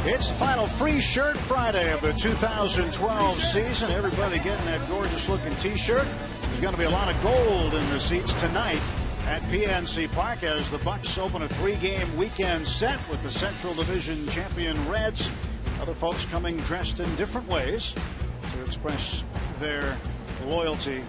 It's the final free shirt Friday of the 2012 season. Everybody getting that gorgeous looking t-shirt. There's going to be a lot of gold in the seats tonight at PNC Park as the Bucks open a 3-game weekend set with the Central Division champion Reds. Other folks coming dressed in different ways to express their loyalty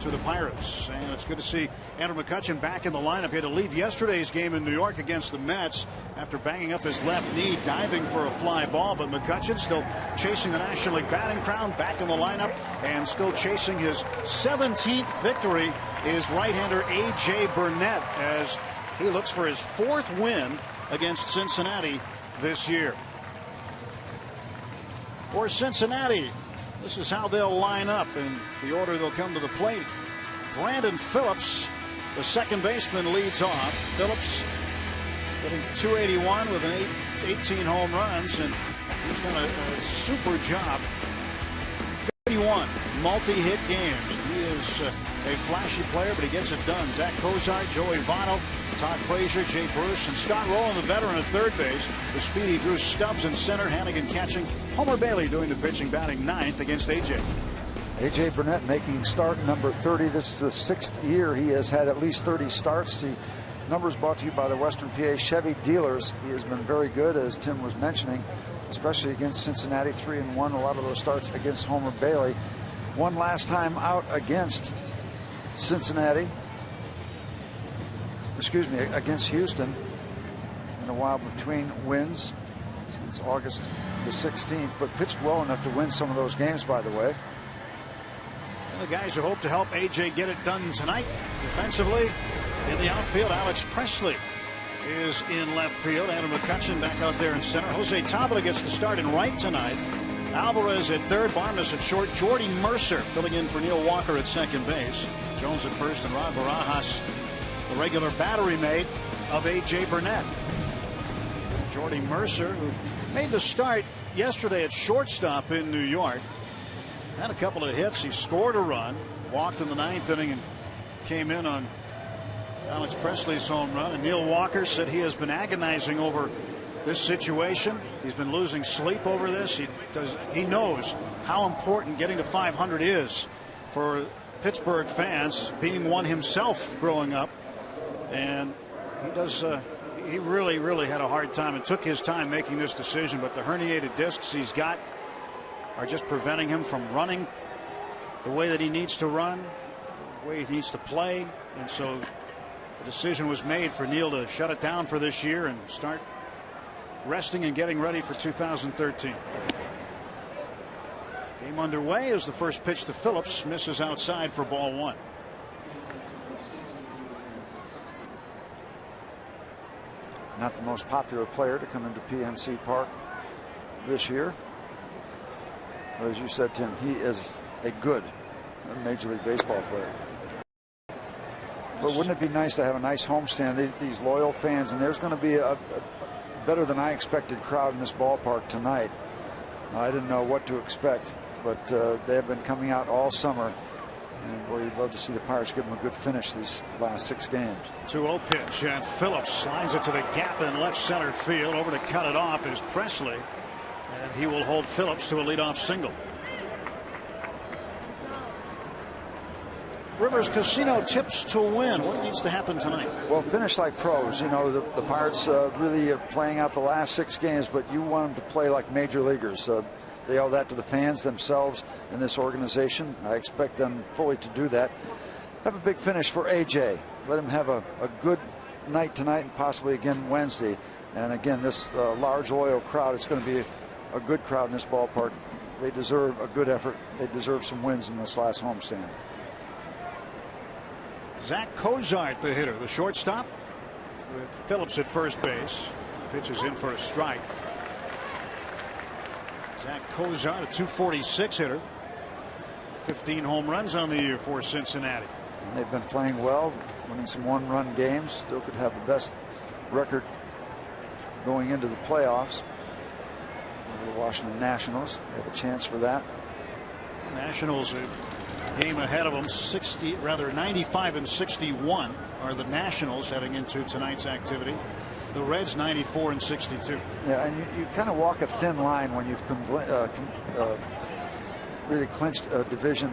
to the Pirates. And it's good to see Andrew McCutchen back in the lineup. He had to leave yesterday's game in New York against the Mets after banging up his left knee diving for a fly ball. But McCutchen still chasing the National League batting crown, back in the lineup, and still chasing his 17th victory is right-hander A.J. Burnett as he looks for his 4th win against Cincinnati this year. For Cincinnati, this is how they'll line up in the order they'll come to the plate. Brandon Phillips, the second baseman, leads off. Phillips hitting .281 with 18 home runs, and he's done a super job. 51 multi-hit games. He is a flashy player, but he gets it done. Zach Cozart, Joey Votto, Todd Frazier, Jay Bruce, and Scott Rowland, the veteran, at third base. The speedy Drew Stubbs in center, Hannigan catching. Homer Bailey doing the pitching, batting 9th against A.J. A.J. Burnett making start number 30. This is the 6th year he has had at least 30 starts. The numbers brought to you by the Western PA Chevy dealers. He has been very good, as Tim was mentioning, especially against Cincinnati. 3-1. A lot of those starts against Homer Bailey. One last time out against Cincinnati. Excuse me, against Houston. In a while between wins since August the 16th, but pitched well enough to win some of those games, by the way. And the guys who hope to help A.J. get it done tonight defensively in the outfield, Alex Presley is in left field. Adam McCutchen back out there in center. Jose Tabla gets the start in right tonight. Alvarez at third, Barnes at short, Jordy Mercer filling in for Neil Walker at second base. Jones at first, and Rod Barajas, the regular battery mate of A.J. Burnett. Jordy Mercer, who made the start yesterday at shortstop in New York, had a couple of hits. He scored a run, walked in the 9th inning, and came in on Alex Presley's home run. And Neil Walker said he has been agonizing over this situation. He's been losing sleep over this. He knows how important getting to 500 is for Pittsburgh fans, being one himself growing up. And he really had a hard time and took his time making this decision, but the herniated discs he's got are just preventing him from running the way that he needs to run, the way he needs to play. And so the decision was made for Neil to shut it down for this year and start resting and getting ready for 2013. Game underway as the first pitch to Phillips misses outside for ball 1. Not the most popular player to come into PNC Park this year. But as you said, Tim, he is a good Major League Baseball player. But wouldn't it be nice to have a nice homestand, these loyal fans? And there's going to be a better than I expected crowd in this ballpark tonight. I didn't know what to expect, but they have been coming out all summer. And boy, you'd love to see the Pirates give them a good finish these last 6 games. 2-0 pitch, and Phillips slides it to the gap in left center field. Over to cut it off is Presley, and he will hold Phillips to a leadoff single. Rivers Casino tips to win. What needs to happen tonight? Well, finish like pros. You know, the Pirates really are playing out the last 6 games, but you want them to play like major leaguers. They owe that to the fans themselves and this organization. I expect them fully to do that. Have a big finish for A.J. Let him have a good night tonight and possibly again Wednesday. And again, this large, loyal crowd, it's going to be a good crowd in this ballpark. They deserve a good effort. They deserve some wins in this last homestand. Zach Cozart, the hitter, the shortstop, with Phillips at first base. Pitches in for a strike. Zach Cozart, a .246 hitter. 15 home runs on the year for Cincinnati. And they've been playing well, winning some one-run games. Still could have the best record going into the playoffs over the Washington Nationals. They have a chance for that. Nationals a game ahead of them, 95 and 61 are the Nationals heading into tonight's activity. The Reds 94 and 62. Yeah, and you kind of walk a thin line when you've really clinched a division,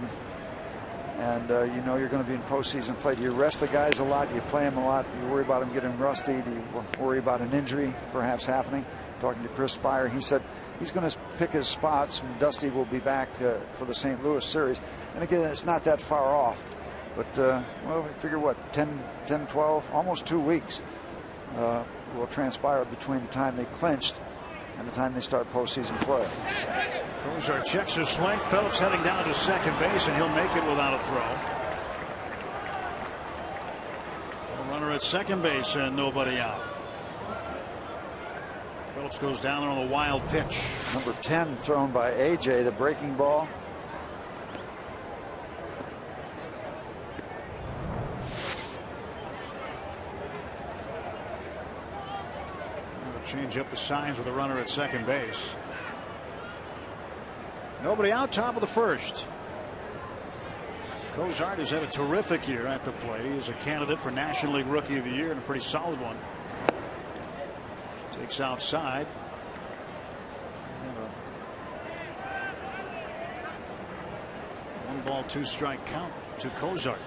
and you know you're going to be in postseason play. Do you rest the guys a lot? Do you play them a lot? Do you worry about them getting rusty? Do you worry about an injury perhaps happening? Talking to Chris Spire, he said he's going to pick his spots, and Dusty will be back for the St. Louis series. And again, it's not that far off, but well, we figure what, 10, 12, almost 2 weeks will transpire between the time they clinched and the time they start postseason play. Kozar checks his swing. Phillips heading down to second base, and he'll make it without a throw. A runner at second base and nobody out. Phillips goes down there on a wild pitch. Number 10 thrown by AJ, the breaking ball. Change up the signs with a runner at second base. Nobody out, top of the first. Kozar has had a terrific year at the plate. He is a candidate for National League Rookie of the Year, and a pretty solid one. Takes outside. One ball, 2 strike count to Kozar.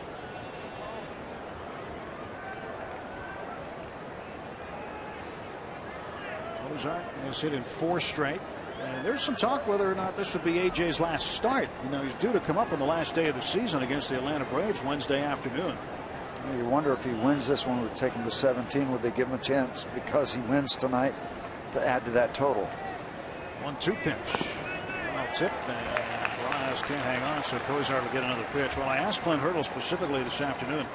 Kozar has hit in 4 straight. And there's some talk whether or not this would be AJ's last start. You know, he's due to come up on the last day of the season against the Atlanta Braves Wednesday afternoon. You wonder if he wins this one, would take him to 17. Would they give him a chance because he wins tonight to add to that total? 1-2 pitch. Well, tip, and Rojas can't hang on, so Kozar will get another pitch. Well, I asked Clint Hurdle specifically this afternoon,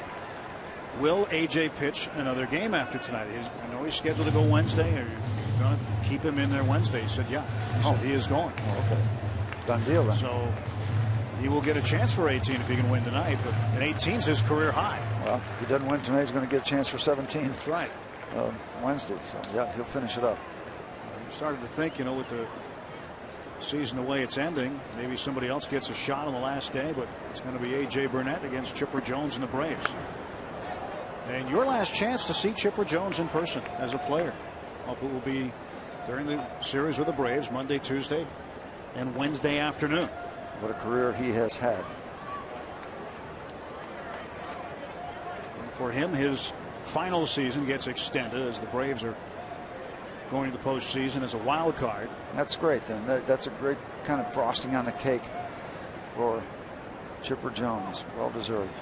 will AJ pitch another game after tonight? I know he's scheduled to go Wednesday. Are you going to keep him in there Wednesday? He said, yeah. He said he is going. Oh, okay. Done deal then. So he will get a chance for 18 if he can win tonight, but 18's his career high. Well, if he doesn't win tonight, he's going to get a chance for 17. That's right. Wednesday. So yeah, he'll finish it up. I started to think, you know, with the season the way it's ending, maybe somebody else gets a shot on the last day, but it's going to be AJ Burnett against Chipper Jones and the Braves. And your last chance to see Chipper Jones in person as a player will be during the series with the Braves, Monday, Tuesday, and Wednesday afternoon. What a career he has had. And for him, his final season gets extended as the Braves are going to the postseason as a wild card. That's great then. That's a great kind of frosting on the cake for Chipper Jones. Well deserved.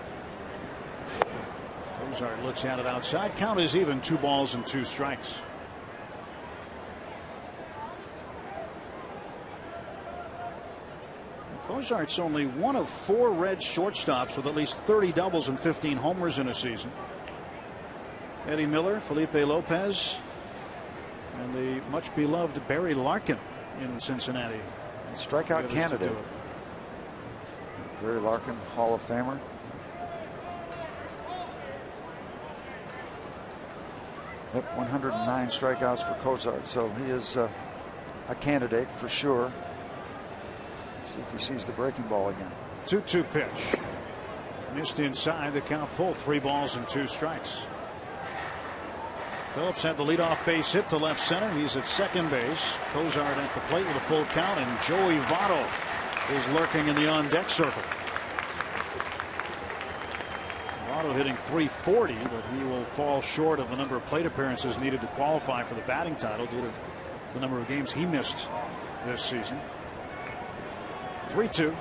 Kozar looks at it outside. Count is even, 2 balls and 2 strikes. Kozar's only one of 4 Reds shortstops with at least 30 doubles and 15 homers in a season. Eddie Miller, Felipe Lopez, and the much beloved Barry Larkin in Cincinnati. Strikeout candidate. Barry Larkin, Hall of Famer. Yep, 109 strikeouts for Kozar, so he is a candidate for sure. Let's see if he sees the breaking ball again. 2-2 pitch. Missed inside, the count full, 3 balls and 2 strikes. Phillips had the leadoff base hit to left center. He's at second base. Kozar at the plate with a full count, and Joey Votto is lurking in the on-deck circle. Votto hitting .340, but he will fall short of the number of plate appearances needed to qualify for the batting title due to the number of games he missed this season. 3-2.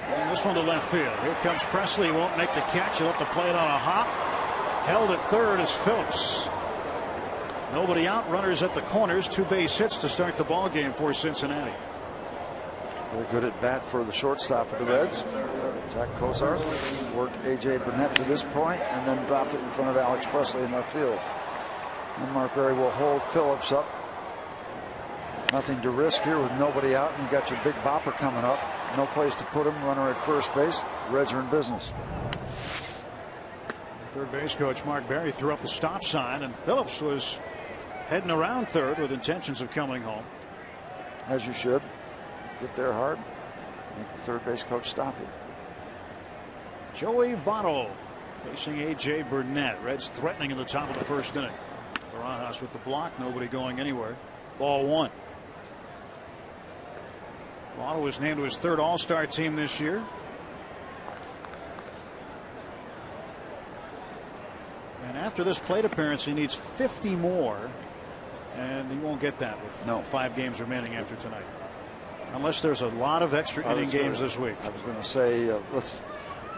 And this one to left field. Here comes Presley. He won't make the catch. He'll have to play it on a hop. Held at third is Phillips. Nobody out. Runners at the corners. 2 base hits to start the ball game for Cincinnati. Very good at bat for the shortstop of the Reds. Zach Kozar worked AJ Burnett to this point and then dropped it in front of Alex Presley in left field. And Mark Berry will hold Phillips up. Nothing to risk here with nobody out, and you got your big bopper coming up. No place to put him. Runner at first base. Reds are in business. Third base coach Mark Berry threw up the stop sign, and Phillips was heading around third with intentions of coming home. As you should. Get there hard. Make the third base coach stop you. Joey Votto facing AJ Burnett. Reds threatening in the top of the first inning. Barajas with the block. Nobody going anywhere. Ball one. Votto was named to his third All-Star team this year. And after this plate appearance, he needs 50 more. And he won't get that with 5 games remaining after tonight. Unless there's a lot of extra inning games this week. I was going to say, let's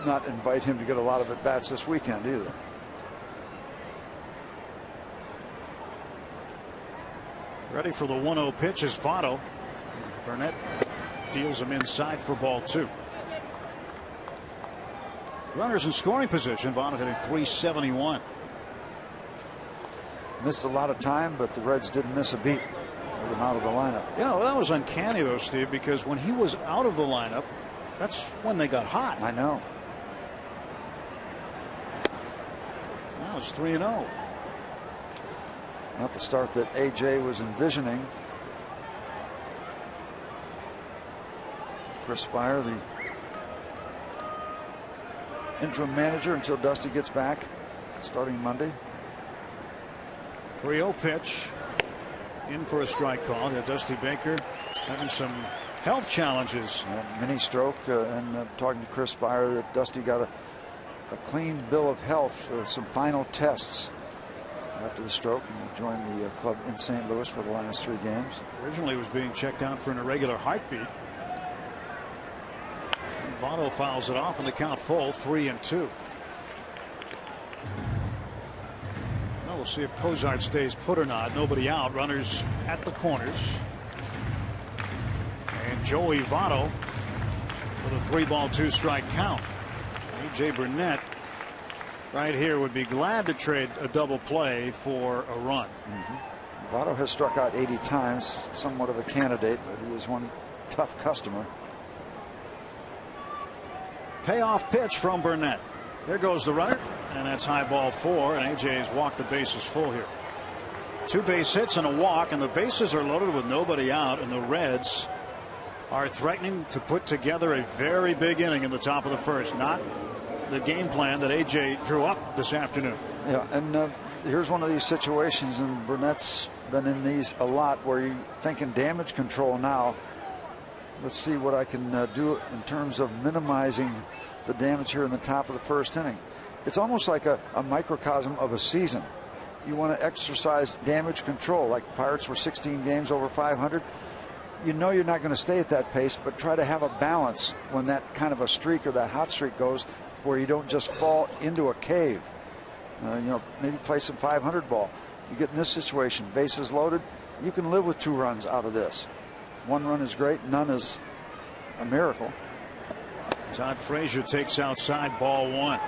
not invite him to get a lot of at-bats this weekend either. Ready for the 1-0 pitch is Votto. Burnett deals him inside for ball 2. Runners in scoring position. Votto hitting .371. Missed a lot of time, but the Reds didn't miss a beat with him out of the lineup. You know, that was uncanny though, Steve, because when he was out of the lineup, that's when they got hot. I know. Now it's 3-0. Not the start that AJ was envisioning. Chris Spire, the interim manager until Dusty gets back starting Monday. 3-0 pitch. In for a strike call. Dusty Baker having some health challenges. Mini stroke, and talking to Chris Spire that Dusty got a clean bill of health, some final tests after the stroke, and joined the club in St. Louis for the last 3 games. Originally was being checked out for an irregular heartbeat. Votto fouls it off and the count full, 3-2. Well, we'll see if Cozart stays put or not. Nobody out. Runners at the corners. And Joey Votto with a 3-ball 2-strike count. A.J. Burnett right here would be glad to trade a double play for a run. Votto has struck out 80 times, somewhat of a candidate, but he is one tough customer. Payoff pitch from Burnett. There goes the runner, and that's high ball 4, and AJ's walked the bases full here. 2 base hits and a walk, and the bases are loaded with nobody out, and the Reds are threatening to put together a very big inning in the top of the first. Not the game plan that AJ drew up this afternoon. Yeah, and here's one of these situations, and Burnett's been in these a lot, where you're thinking damage control now. Let's see what I can do in terms of minimizing the damage here in the top of the first inning. It's almost like a microcosm of a season. You want to exercise damage control, like the Pirates were 16 games over 500. You know you're not going to stay at that pace, but try to have a balance when that kind of a streak or that hot streak goes, where you don't just fall into a cave. You know, maybe play some 500 ball. You get in this situation, bases loaded, you can live with 2 runs out of this. 1 run is great, none is a miracle. Todd Frazier takes outside, ball 1.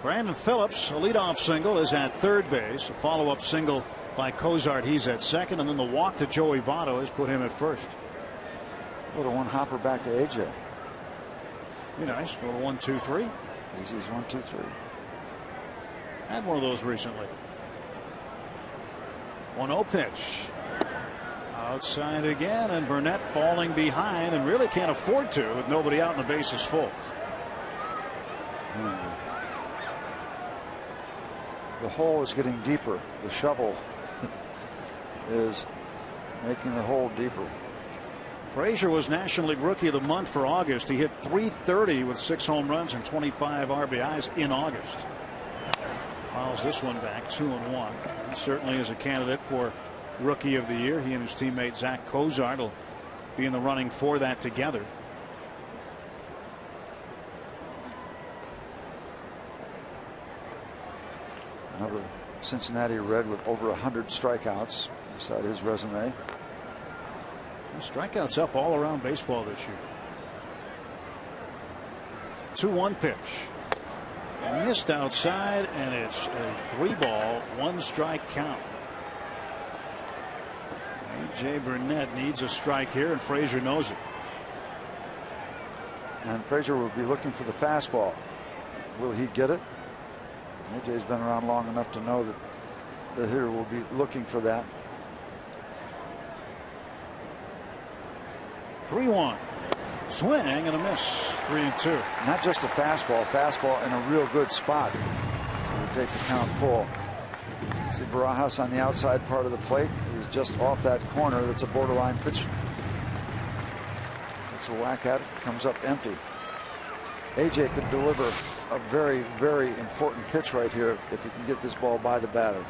Brandon Phillips, a leadoff single, is at third base. A follow-up single by Cozart, he's at second, and then the walk to Joey Votto has put him at first. A little one hopper back to AJ. Be nice. A little 1-2-3. Easy's 1-2-3. Had one of those recently. 1-0 pitch. Outside again, and Burnett falling behind and really can't afford to with nobody out and the bases full. The hole is getting deeper. The shovel is making the hole deeper. Frazier was National League Rookie of the Month for August. He hit .330 with 6 home runs and 25 RBIs in August. Fouls this one back, 2-1. He certainly is a candidate for Rookie of the Year. He and his teammate Zach Cozart will be in the running for that together. Another Cincinnati Red with over 100 strikeouts beside his resume. Strikeouts up all around baseball this year. 2-1 pitch. Missed outside, and it's a 3-ball 1-strike count. A.J. Burnett needs a strike here, and Frazier knows it. And Frazier will be looking for the fastball. Will he get it? A.J.'s been around long enough to know that the hitter will be looking for that. 3-1. Swing and a miss. 3-2. Not just a fastball in a real good spot to take the count full. See Barajas on the outside part of the plate. He's just off that corner. That's a borderline pitch. Takes a whack at it. Comes up empty. AJ could deliver a very, very important pitch right here if he can get this ball by the batter.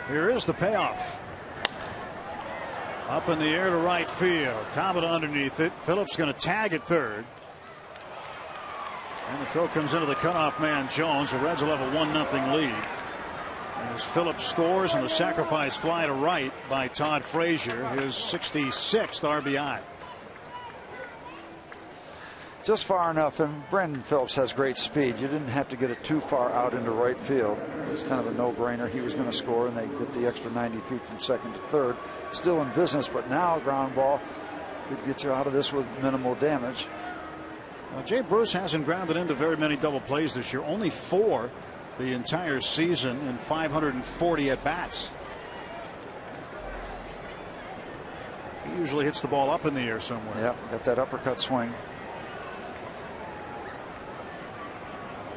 Here is the payoff. Up in the air to right field. Talbot underneath it. Phillips going to tag at third. And the throw comes into the cutoff man Jones. The Reds will have a 1-0 lead. As Phillips scores on the sacrifice fly to right by Todd Frazier, his 66th RBI. Just far enough, and Brandon Phillips has great speed. You didn't have to get it too far out into right field. It was kind of a no-brainer. He was going to score, and they get the extra 90 feet from second to third. Still in business, but now a ground ball could get you out of this with minimal damage. Well, Jay Bruce hasn't grounded into very many double plays this year. Only 4 the entire season in 540 at bats. He usually hits the ball up in the air somewhere. Yep, got that uppercut swing.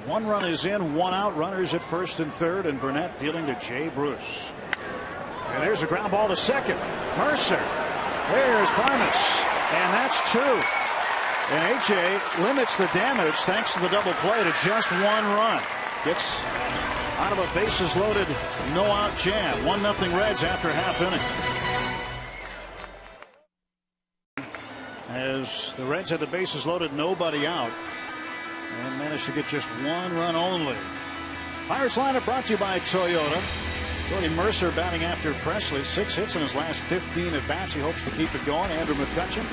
1 run is in, 1 out. Runners at first and third, and Burnett dealing to Jay Bruce. And there's a ground ball to second. Mercer. There's Parnas, and that's 2. And AJ limits the damage thanks to the double play to just 1 run. Gets out of a bases loaded, no out jam. 1-0 Reds after half inning. As the Reds had the bases loaded, nobody out, and managed to get just 1 run only. Pirates lineup brought to you by Toyota. Jordy Mercer batting after Presley. 6 hits in his last 15 at bats. He hopes to keep it going. Andrew McCutchen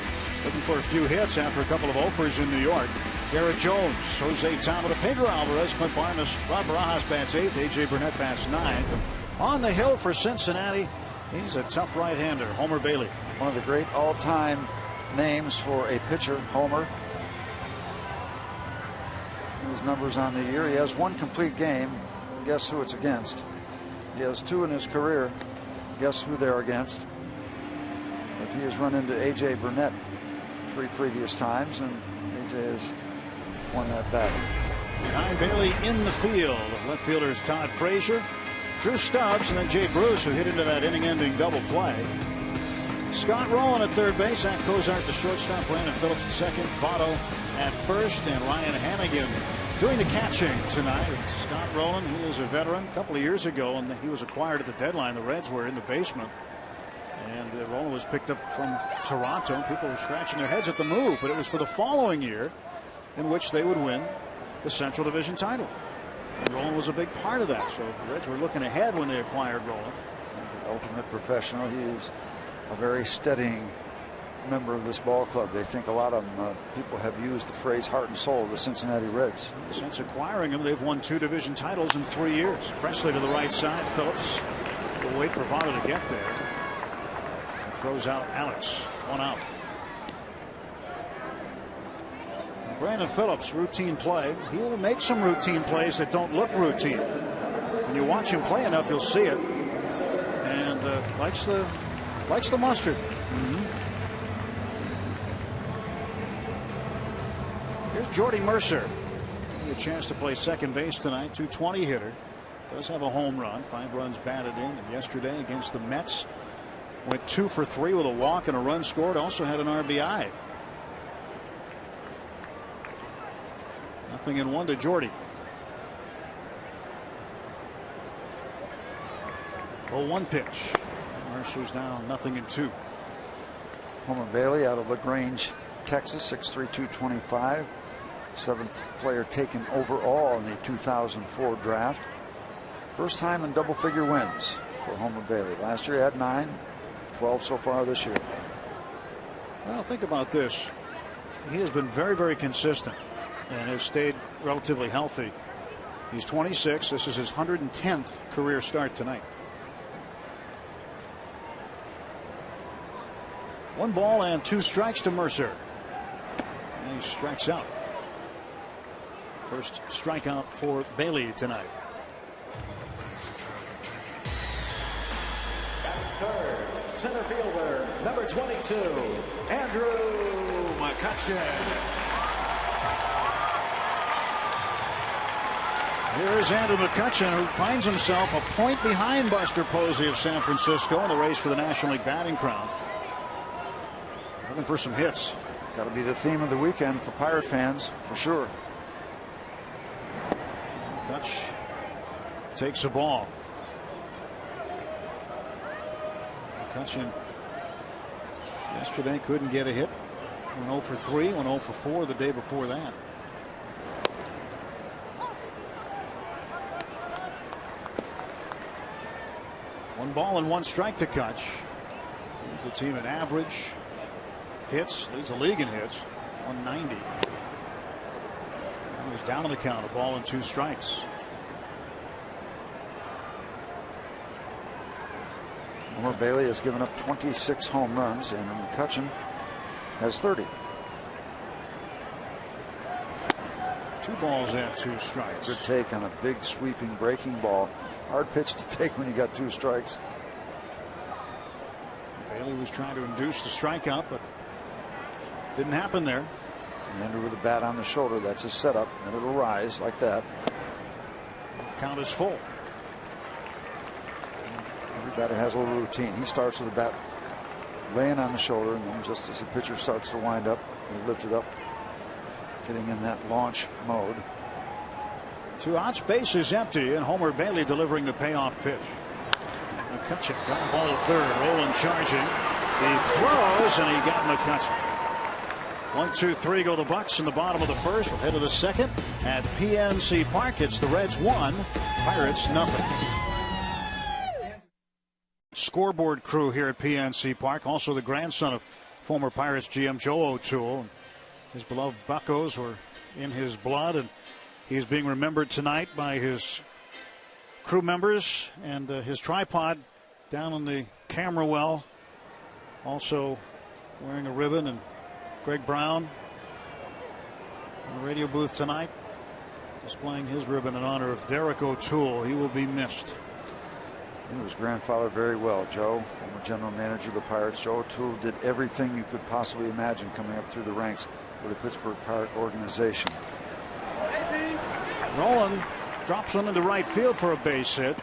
looking for a few hits after a couple of offers in New York. Garrett Jones, Jose Talbot, Pedro Alvarez, Clint Barnes, Rob Barajas bats 8th, AJ Burnett bats 9th. On the hill for Cincinnati, he's a tough right-hander, Homer Bailey. One of the great all-time names for a pitcher, Homer. His numbers on the year: he has 1 complete game. Guess who it's against? He has 2 in his career. Guess who they're against? But he has run into AJ Burnett 3 previous times, and AJ has won that battle. Behind Bailey in the field, left fielders Todd Frazier, Drew Stubbs, and then Jay Bruce, who hit into that inning-ending double play. Scott Rowland at third base, Zach Cozart the shortstop, Brandon Phillips at second, Votto at first, and Ryan Hannigan doing the catching tonight. Scott Rowland, he is a veteran. A couple of years ago, and he was acquired at the deadline. The Reds were in the basement, and Rowland was picked up from Toronto. People were scratching their heads at the move, but it was for the following year in which they would win the Central Division title. And Rowland was a big part of that, so the Reds were looking ahead when they acquired Rowland. The ultimate professional. He is a very steadying member of this ball club. They think a lot of them, people have used the phrase heart and soul of the Cincinnati Reds. Since acquiring him, they've won 2 division titles in 3 years. Presley to the right side. Phillips will wait for Votto to get there. And throws out Alex. 1 out. Brandon Phillips, routine play. He will make some routine plays that don't look routine. When you watch him play enough, you'll see it. And likes the mustard. Here's Jordy Mercer. A chance to play second base tonight. 220 hitter. Does have a home run. 5 runs batted in. And yesterday against the Mets, went 2 for 3 with a walk and a run scored. Also had an RBI. 0-1 to Jordy. 0-1 pitch. Mercer's now 0-2. Homer Bailey out of LaGrange, Texas, 6'3", 225. 7th player taken overall in the 2004 draft. First time in double-figure wins for Homer Bailey. Last year he had 9, 12 so far this year. Well, think about this. He has been very, very consistent and has stayed relatively healthy. He's 26. This is his 110th career start tonight. 1 ball and 2 strikes to Mercer. And he strikes out. First strikeout for Bailey tonight. Batting third, center fielder, number 22, Andrew McCutchen. Here's Andrew McCutchen, who finds himself a point behind Buster Posey of San Francisco in the race for the National League batting crown. Looking for some hits. Got to be the theme of the weekend for Pirate fans, for sure. McCutchen takes the ball. McCutchen yesterday couldn't get a hit. Went 0 for 3, went 0 for 4 the day before that. One ball and one strike to Kutch. Leads the team in average hits, leads the league in hits, 190. Now he's down on the count, a ball and 2 strikes. Homer Bailey has given up 26 home runs, and McCutchen has 30. 2 balls and 2 strikes. Good take on a big sweeping breaking ball. Hard pitch to take when you got 2 strikes. Bailey was trying to induce the strikeout, but didn't happen there. Andrew with the bat on the shoulder. That's a setup, and it'll rise like that. Count is full. Every batter has a little routine. He starts with the bat laying on the shoulder, and then just as the pitcher starts to wind up, he lift it up, getting in that launch mode. 2 outs, base is empty, and Homer Bailey delivering the payoff pitch. McCutchen ground ball to third, Rolen charging. He throws, and he got McCutchen. 1, 2, 3 go the Bucks in the bottom of the first. We'll head to the second at PNC Park. It's the Reds 1, Pirates nothing. Scoreboard crew here at PNC Park. Also the grandson of former Pirates GM Joe O'Toole. His beloved Buccos were in his blood, and he's being remembered tonight by his crew members and his tripod down in the camera well. Also wearing a ribbon, and Greg Brown in the radio booth tonight displaying his ribbon in honor of Derek O'Toole. He will be missed. He knew his grandfather very well. Joe, former general manager of the Pirates. Joe O'Toole did everything you could possibly imagine coming up through the ranks with the Pittsburgh Pirate organization. Rolen drops one into right field for a base hit.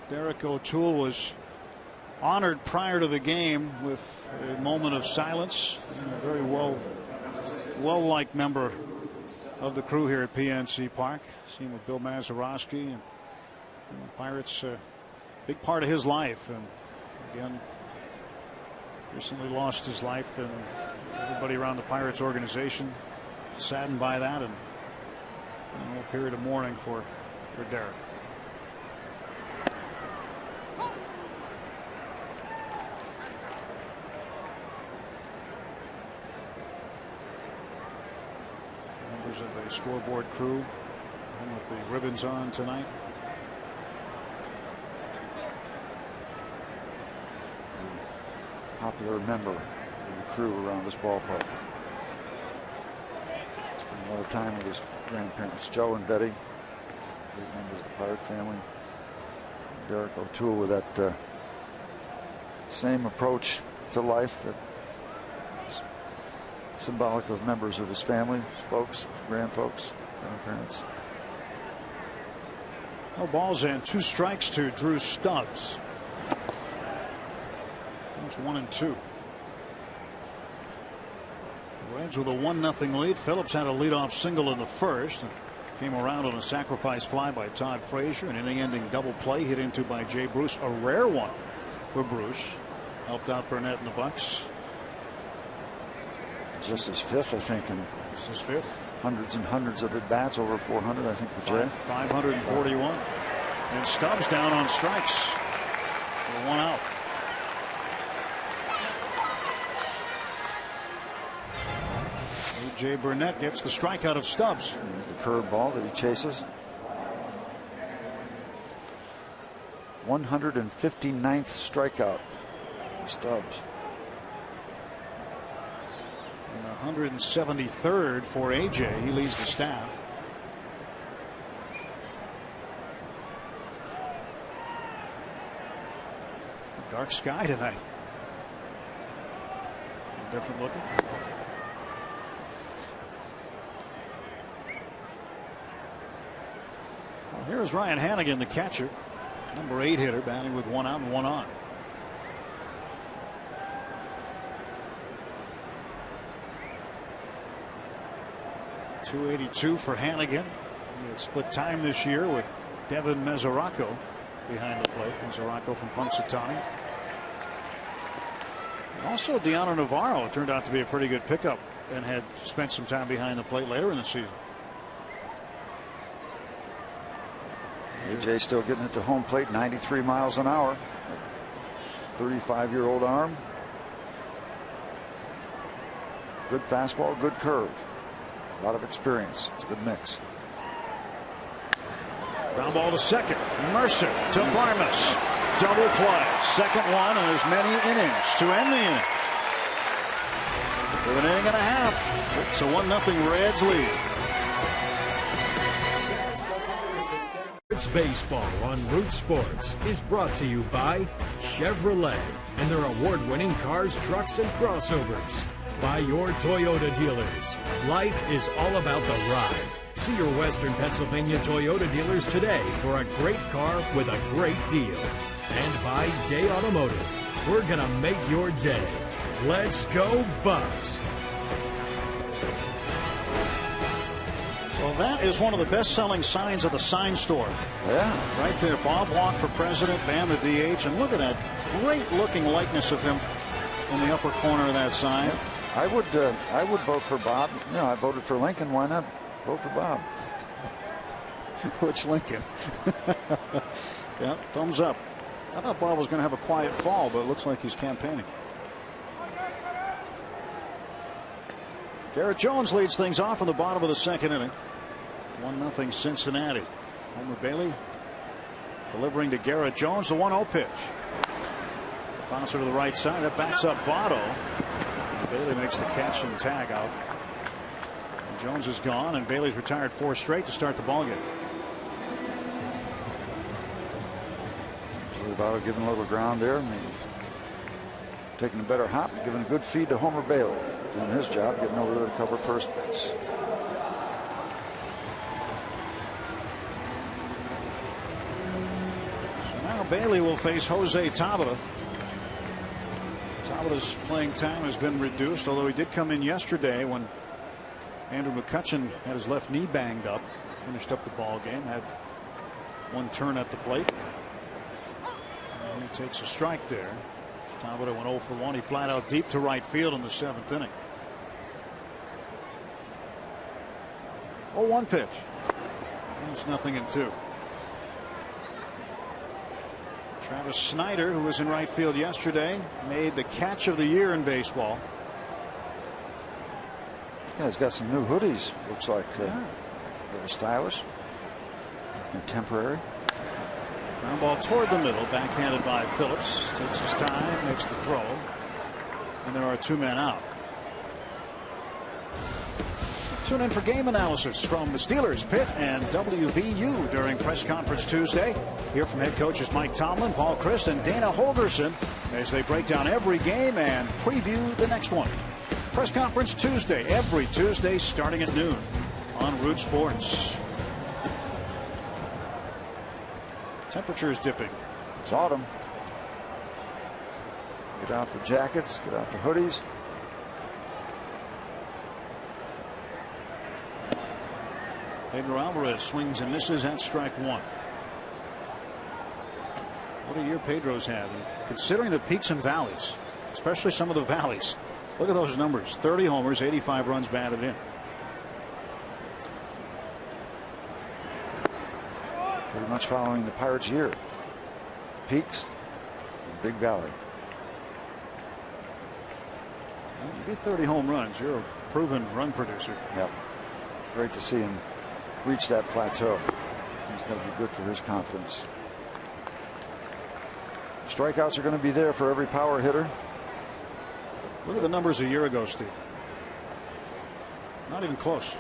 Derek O'Toole was honored prior to the game with a moment of silence. A very well-liked member of the crew here at PNC Park. Seen with Bill Mazeroski, and Pirates, big part of his life, and again recently lost his life, and everybody around the Pirates organization saddened by that, and a little period of mourning for Derek. Members of the scoreboard crew and with the ribbons on tonight. Popular member of the crew around this ballpark. Spent a lot of time with his grandparents, Joe and Betty, big members of the Pirate family. Derek O'Toole with that same approach to life, that symbolic of members of his family, his folks, grandfolks, grandparents. No balls and 2 strikes to Drew Stubbs. It's 1 and 2. The Reds with a 1-0 lead. Phillips had a leadoff single in the first. Came around on a sacrifice fly by Todd Frazier. An inning-ending double play hit into by Jay Bruce. A rare one for Bruce. Helped out Burnett and the Bucks. Just his 5th, I think, and this is 5th. Hundreds and hundreds of at-bats, over 400, I think, for Jay. 541. And Stubbs down on strikes for 1 out. A.J. Burnett gets the strikeout of Stubbs. The curveball that he chases. 159th strikeout for Stubbs. And 173rd for A.J. He leads the staff. Dark sky tonight. Different looking. Here's Ryan Hannigan, the catcher, number 8 hitter, batting with 1 out and 1 on. .282 for Hannigan. He had split time this year with Devin Mesoraco behind the plate. Mesoraco from Punxsutawney. Also, Deanna Navarro turned out to be a pretty good pickup and had spent some time behind the plate later in the season. AJ still getting it to home plate, 93 miles an hour. 35-year-old arm. Good fastball, good curve. A lot of experience. It's a good mix. Ground ball to second. Mercer to Barmas. Double play. Second one and as many innings to end the inning. With an inning and a half. It's a 1-0 Reds lead. It's baseball on Root Sports is brought to you by Chevrolet and their award-winning cars, trucks, and crossovers. By your Toyota dealers. Life is all about the ride. See your Western Pennsylvania Toyota dealers today for a great car with a great deal. And by Day Automotive. We're going to make your day. Let's go Bucks. Well, that is one of the best-selling signs of the sign store. Yeah. Right there, Bob Walk for president, ban the DH, and look at that great-looking likeness of him in the upper corner of that sign. Yeah. I would vote for Bob. You know, I voted for Lincoln. Why not vote for Bob? Which Lincoln? Yeah, thumbs up. I thought Bob was going to have a quiet fall, but it looks like he's campaigning. Garrett Jones leads things off in the bottom of the second inning. 1-0 Cincinnati. Homer Bailey delivering to Garrett Jones, the 1-0 pitch. Bouncer to the right side. That backs up Votto. And Bailey makes the catch and tag out. And Jones is gone, and Bailey's retired 4 straight to start the ballgame. Votto giving a little ground there. Taking a better hop, giving a good feed to Homer Bailey. Doing his job, getting over there to cover first base. So now Bailey will face Jose Tabata. Tabata's playing time has been reduced, although he did come in yesterday when Andrew McCutchen had his left knee banged up. Finished up the ball game, had 1 turn at the plate. And he takes a strike there. Tabata went 0 for 1. He flat out deep to right field in the 7th inning. 0-1 pitch. It's 0-2. Travis Snyder, who was in right field yesterday, made the catch of the year in baseball. This guy's got some new hoodies. Looks like very stylish, contemporary. Ground ball toward the middle, backhanded by Phillips. Takes his time, makes the throw, and there are 2 men out. Tune in for game analysis from the Steelers, Pitt, and WVU during press conference Tuesday. Hear from head coaches Mike Tomlin, Paul Christ, and Dana Holgerson as they break down every game and preview the next one. Press conference Tuesday, every Tuesday starting at noon on Root Sports. Temperatures dipping. It's autumn. Get out for jackets, get out for hoodies. Pedro Alvarez swings and misses at strike 1. What a year Pedro's had, considering the peaks and valleys, especially some of the valleys. Look at those numbers: 30 homers, 85 runs batted in. Pretty much following the Pirates' year. Peaks, big valley. Well, you get 30 home runs, you're a proven run producer. Yep. Great to see him reach that plateau. He's going to be good for his confidence. Strikeouts are going to be there for every power hitter. Look at the numbers a year ago, Steve. Not even close.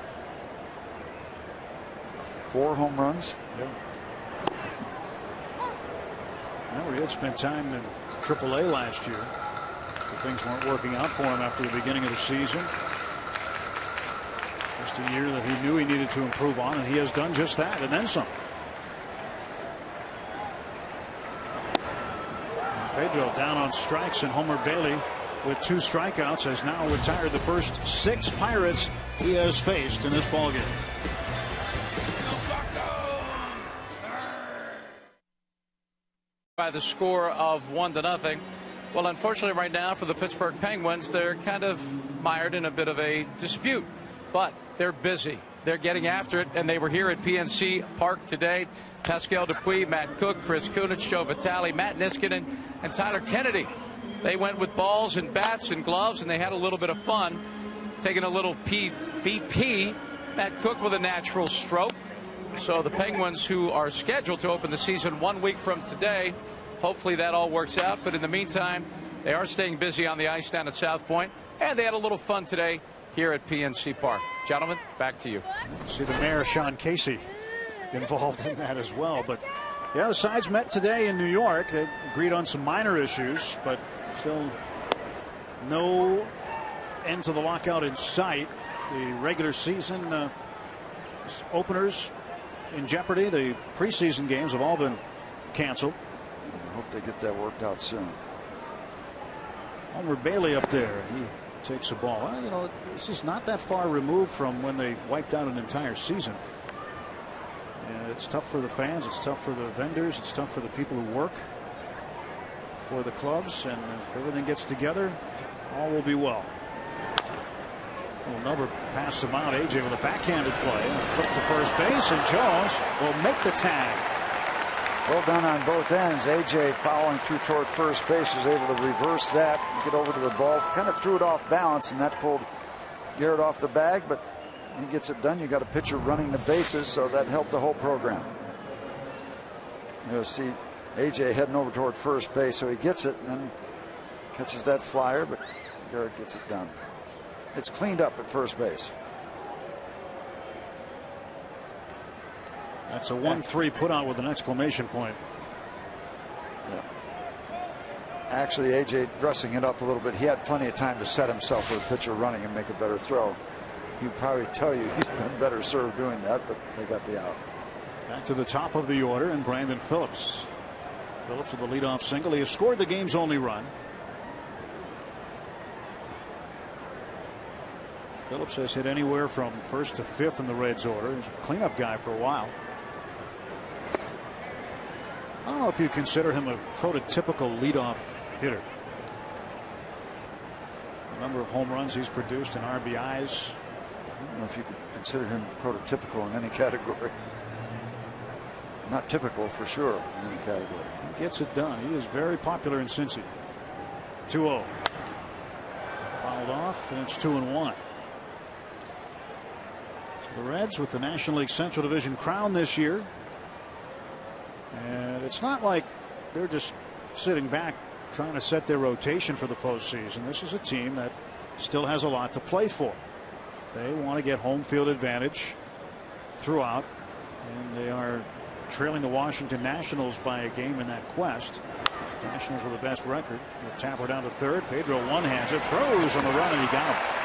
4 home runs. Yeah. Remember, he had spent time in AAA last year. Things weren't working out for him after the beginning of the season. Just a year that he knew he needed to improve on, and he has done just that and then some. Pedro down on strikes, and Homer Bailey with 2 strikeouts has now retired the first 6 Pirates he has faced in this ballgame. By the score of 1-0. Well, unfortunately right now for the Pittsburgh Penguins, they're kind of mired in a bit of a dispute, but they're busy. They're getting after it, and they were here at PNC Park today. Pascal Dupuis, Matt Cook, Chris Kunitz, Joe Vitale, Matt Niskanen, and Tyler Kennedy. They went with balls and bats and gloves, and they had a little bit of fun, taking a little BP. Matt Cook with a natural stroke. So the Penguins, who are scheduled to open the season 1 week from today, hopefully that all works out. But in the meantime, they are staying busy on the ice down at South Point, and they had a little fun today here at PNC Park. Gentlemen, back to you. See the mayor, Sean Casey, involved in that as well. But yeah, the sides met today in New York. They agreed on some minor issues, but still no end to the lockout in sight. The regular season openers in jeopardy. The preseason games have all been canceled. I hope they get that worked out soon. Homer Bailey up there. He takes a ball. Well, you know, this is not that far removed from when they wiped out an entire season. And it's tough for the fans. It's tough for the vendors. It's tough for the people who work for the clubs. And if everything gets together, all will be well. Little number passes him out. AJ with a backhanded play and a flip to first base, and Jones will make the tag. Well done on both ends. AJ following through toward first base was able to reverse that, get over to the ball, kind of threw it off balance, and that pulled Garrett off the bag, but he gets it done. You got a pitcher running the bases, so that helped the whole program. You'll see AJ heading over toward first base, so he gets it and then catches that flyer, but Garrett gets it done. It's cleaned up at first base. That's a 1-3 put out with an exclamation point. Yeah. Actually, AJ dressing it up a little bit. He had plenty of time to set himself with a pitcher running and make a better throw. He'd probably tell you he's been better served doing that, but they got the out. Back to the top of the order, and Brandon Phillips. Phillips with the leadoff single. He has scored the game's only run. Phillips has hit anywhere from first to fifth in the Reds order. He's a cleanup guy for a while. I don't know if you consider him a prototypical leadoff hitter. The number of home runs he's produced and RBIs. I don't know if you could consider him prototypical in any category. Not typical for sure in any category. He gets it done. He is very popular in Cincy. 2-0. Fouled off, and it's 2-1. The Reds with the National League Central Division crown this year. And it's not like they're just sitting back trying to set their rotation for the postseason. This is a team that still has a lot to play for. They want to get home field advantage throughout. And they are trailing the Washington Nationals by a game in that quest. Nationals with the best record. They'll tap her down to third. Pedro one-hands it, throws on the run, and he got him.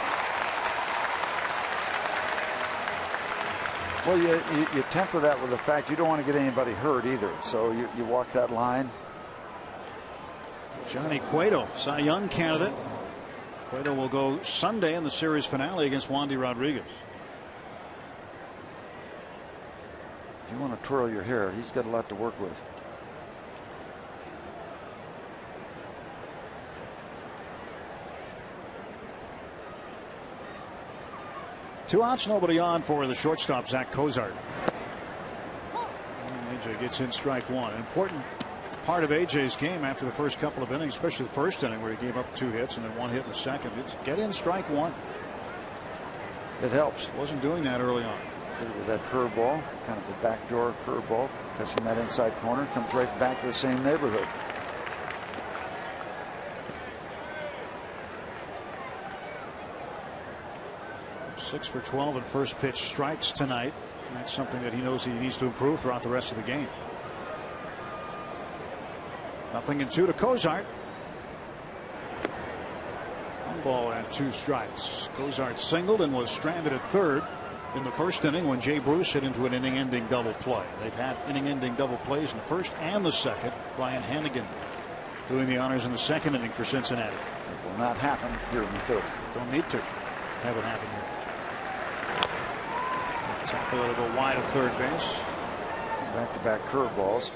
Well, you temper that with the fact you don't want to get anybody hurt either. So you walk that line. Johnny Cueto, Cy Young candidate. Cueto will go Sunday in the series finale against Wandy Rodriguez. If you want to twirl your hair, he's got a lot to work with. Two outs, nobody on for the shortstop, Zach Cozart. AJ gets in strike one. An important part of AJ's game after the first couple of innings, especially the first inning where he gave up 2 hits and then 1 hit in the second. It's get in strike one. It helps. Wasn't doing that early on. Did it with that curveball, kind of a backdoor curveball, catching that inside corner, comes right back to the same neighborhood. Six for 12 in first pitch strikes tonight. And that's something that he knows he needs to improve throughout the rest of the game. 0-2 to Cozart. 1 ball and 2 strikes. Cozart singled and was stranded at third in the first inning when Jay Bruce hit into an inning-ending double play. They've had inning-ending double plays in the first and the second. Ryan Hannigan doing the honors in the second inning for Cincinnati. It will not happen here in the third. Don't need to have it happen here. Top of it will go wide of third base. Back-to-back curveballs.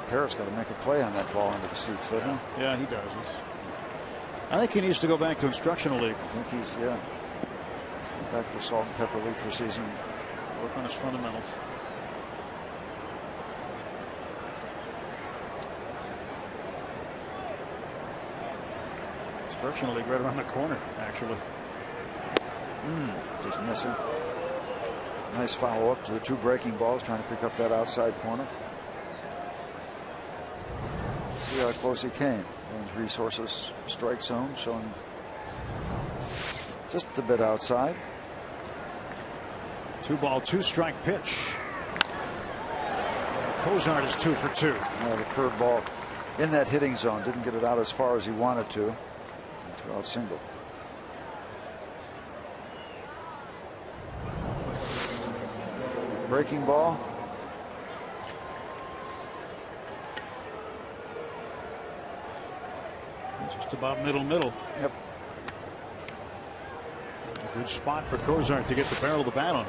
Parrot's got to make a play on that ball into the seats, doesn't he? Yeah, he does. I think he needs to go back to instructional league. I think he's, yeah. Back to Salt and Pepper League for season. Work on his fundamentals. Instructional league right around the corner, actually. Just missing. Nice follow up to the 2 breaking balls, trying to pick up that outside corner. See how close he came. Range Resources strike zone showing just a bit outside. 2 ball, 2 strike pitch. Cozart is 2 for 2. Yeah, the curveball in that hitting zone, didn't get it out as far as he wanted to. 2-out single. Breaking ball. Just about middle. Yep. A good spot for Cozart to get the barrel of the bat on.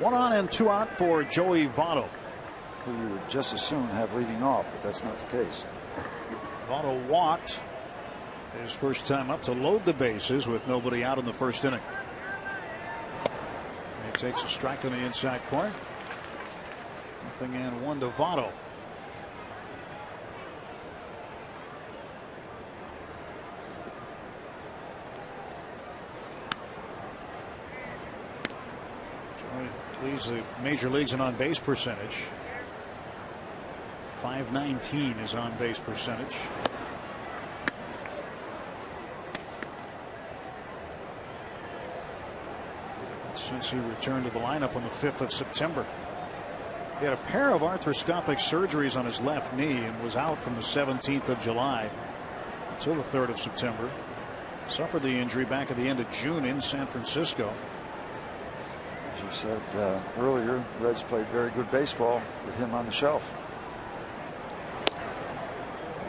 1 on and 2 out for Joey Votto. Who you would just as soon have leading off, but that's not the case. Votto walked his first time up to load the bases with nobody out in the first inning. He takes a strike on the inside corner. 0-1 to Votto. Leads the major leagues in on base percentage. .519 is on base percentage. Since he returned to the lineup on the 5th of September. He had a pair of arthroscopic surgeries on his left knee and was out from the 17th of July until the 3rd of September. Suffered the injury back at the end of June in San Francisco. As you said earlier, Reds played very good baseball with him on the shelf.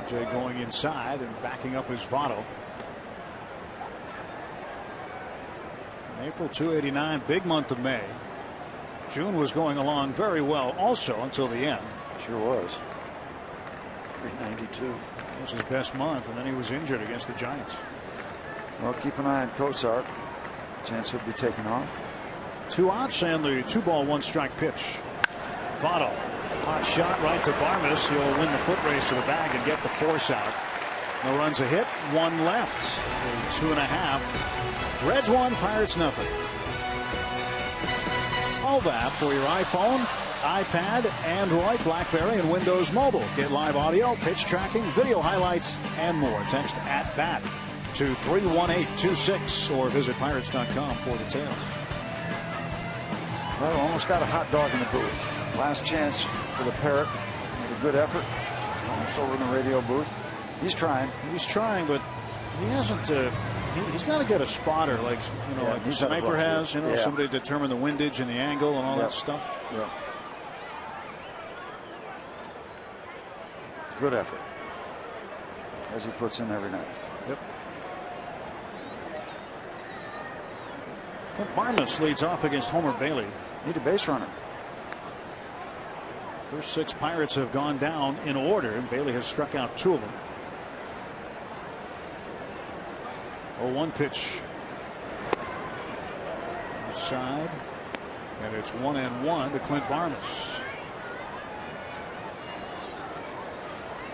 AJ going inside and backing up his Votto. April, 289, big month of May. June was going along very well also until the end. Sure was. 392. It was his best month, and then he was injured against the Giants. Well, keep an eye on Cozart. Chance he'll be taken off. 2 outs and the 2 ball 1 strike pitch. Votto, hot shot right to Barmes. He'll win the foot race to the bag and get the force out. No runs a hit, 1 left. 2.5. Reds 1, Pirates nothing. All that for your iPhone, iPad, Android, BlackBerry, and Windows Mobile. Get live audio, pitch tracking, video highlights, and more. Text @BAT to 31826 or visit pirates.com for details. Well, almost got a hot dog in the booth. Last chance for the Parrot. Made a good effort. Almost over in the radio booth. He's trying. He's trying, but he hasn't. He's got to get a spotter, like like the sniper has. Somebody to determine the windage and the angle and all that stuff. Yeah. Good effort, as he puts in every night. Yep. Barnes leads off against Homer Bailey. Need a base runner. First 6 Pirates have gone down in order, and Bailey has struck out 2 of them. 0-1 pitch. Outside. And it's 1-1 to Clint Barmes.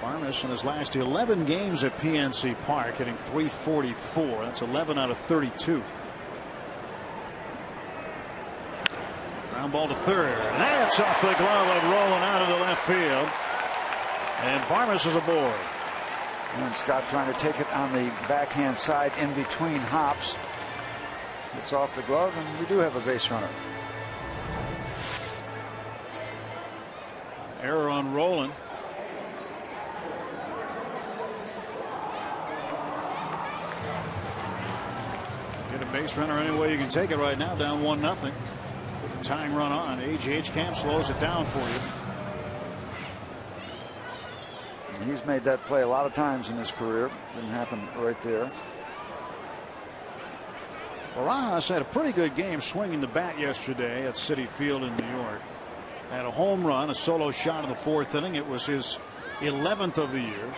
Barmes in his last 11 games at PNC Park hitting .344. That's 11 out of 32. Ground ball to third. That's off the glove of rolling out into left field. And Barmes is aboard. And Scott trying to take it on the backhand side in between hops. It's off the glove, and we do have a base runner. Error on Roland. Get a base runner any way you can take it right now, down 1-0. Tying run on. A.J. Camp slows it down for you. He's made that play a lot of times in his career. Didn't happen right there. Barajas had a pretty good game swinging the bat yesterday at Citi Field in New York. Had a home run, a solo shot in the 4th inning. It was his 11th of the year.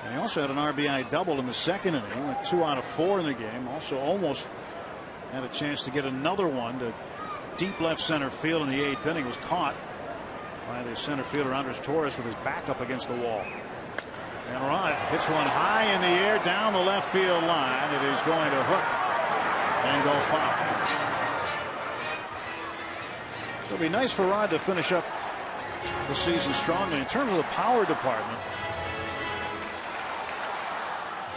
And he also had an RBI double in the 2nd inning. He went 2 out of 4 in the game. Also almost had a chance to get another one to deep left center field in the 8th inning. Was caught by the center fielder Andres Torres with his back up against the wall. And Rod hits one high in the air down the left field line. It is going to hook and go foul. It'll be nice for Rod to finish up the season strongly. In terms of the power department,